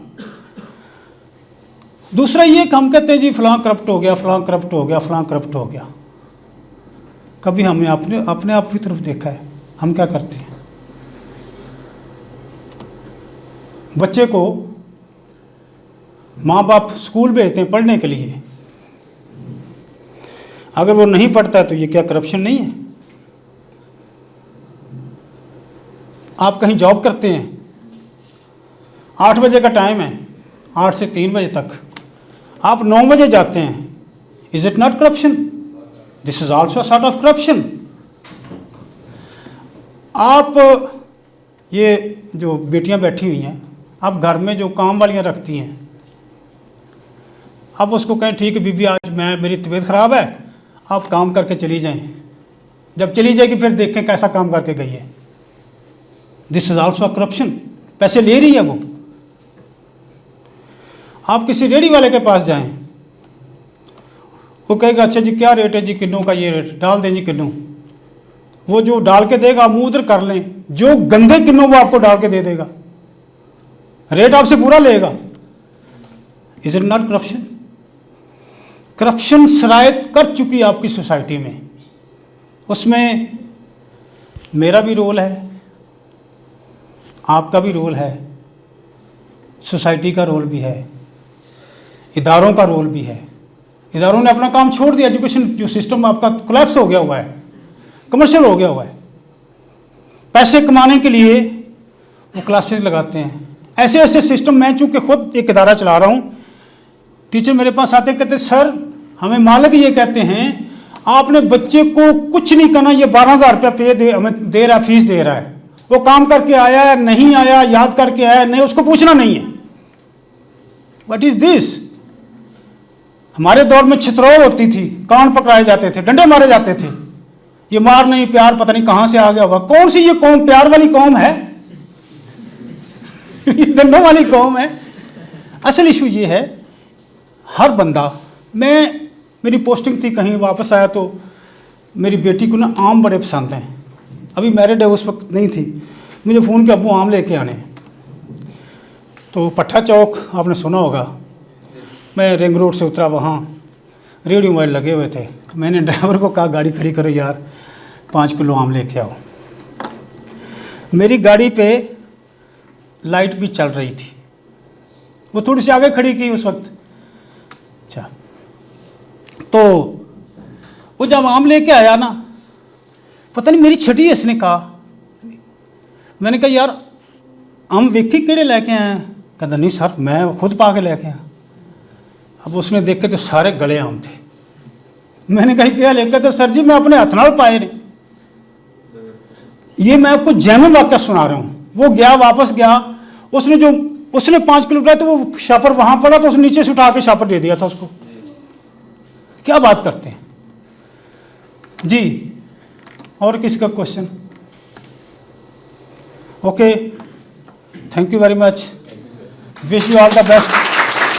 Speaker 1: दूसरा ये कि हम कहते हैं जी फलां करप्ट हो गया, फलां करप्ट हो गया, फलां करप्ट हो गया। कभी हमने अपने आप की तरफ देखा है? हम क्या करते हैं? बच्चे को माँ बाप स्कूल भेजते हैं पढ़ने के लिए, अगर वो नहीं पढ़ता है तो ये क्या करप्शन नहीं है? आप कहीं जॉब करते हैं, 8 बजे का टाइम है, 8 से 3 बजे तक, आप 9 बजे जाते हैं, is it not corruption? This is also sort of corruption. आप ये जो बेटियां बैठी हुई हैं, आप घर में जो काम वालियां रखती हैं, आप उसको कहें ठीक है बीबी आज मेरी तबीयत ख़राब है, आप काम करके चली जाएं। जब चली जाएगी फिर देखें कैसा काम करके गई है। This is also corruption. पैसे ले रही है वो। आप किसी रेडी वाले के पास जाएं, वो कहेगा अच्छा जी क्या रेट है जी, किलो का ये रेट डाल दें जी किलो। वो जो डाल के देगा मुँह उधर कर लें, जो गंदे किलो वो आपको डाल के दे देगा, रेट आपसे पूरा लेगा। Is it not corruption? Corruption शरायत कर चुकी आपकी सोसाइटी में, उसमें मेरा भी रोल है, आपका भी रोल है, सोसाइटी का रोल भी है, इदारों का रोल भी है। इदारों ने अपना काम छोड़ दिया, एजुकेशन जो सिस्टम आपका कोलैप्स हो गया हुआ है, कमर्शियल हो गया हुआ है। पैसे कमाने के लिए वो क्लासेस लगाते हैं, ऐसे ऐसे सिस्टम। मैं चूँकि खुद एक इदारा चला रहा हूँ, टीचर मेरे पास आते कहते सर हमें मालिक ये कहते हैं आपने बच्चे को कुछ नहीं करना, ये 12,000 रुपया पे हमें दे रहा है, फीस दे रहा है, वो काम करके आया है नहीं आया, याद करके आया नहीं, उसको पूछना नहीं है। What is this? हमारे दौर में छितरौल होती थी, कान पकड़ाए जाते थे, डंडे मारे जाते थे। ये मार नहीं प्यार पता नहीं कहाँ से आ गया होगा। कौन सी ये कौम प्यार वाली कौम है? ये डंडों वाली कौम है। असल इशू ये है, हर बंदा, मेरी पोस्टिंग थी कहीं, वापस आया तो मेरी बेटी को ना आम बड़े पसंद हैं, अभी मैरिड है, उस वक्त नहीं थी, मुझे फ़ोन किया अब्बू आम लेके आने। तो पट्टा चौक आपने सुना होगा, मैं रिंग रोड से उतरा, वहाँ रेडियो मोबाइल लगे हुए थे। तो मैंने ड्राइवर को कहा गाड़ी खड़ी करो यार, 5 किलो आम लेके आओ। मेरी गाड़ी पे लाइट भी चल रही थी, वो थोड़ी सी आगे खड़ी की उस वक्त। अच्छा, तो वो जब आम लेके आया ना, पता नहीं मेरी छठी इसने कहा, मैंने कहा यार आम वेखी केड़े लेके आए हैं? कहता नहीं सर मैं खुद पा के लेके आया। अब उसने देखे तो सारे गले आम थे। मैंने कहा क्या लेके? तो सर जी मैं अपने हाथ नाल पाए ने। ये मैं आपको जेन्युइन वाक़या सुना रहा हूँ। वो गया, वापस गया, उसने 5 किलो उठाया तो वो शापर वहाँ पड़ा, तो उसने नीचे से उठा के शापर दे दिया था उसको। क्या बात करते हैं जी। और किसी का question? Okay, thank you very much, wish you all the best.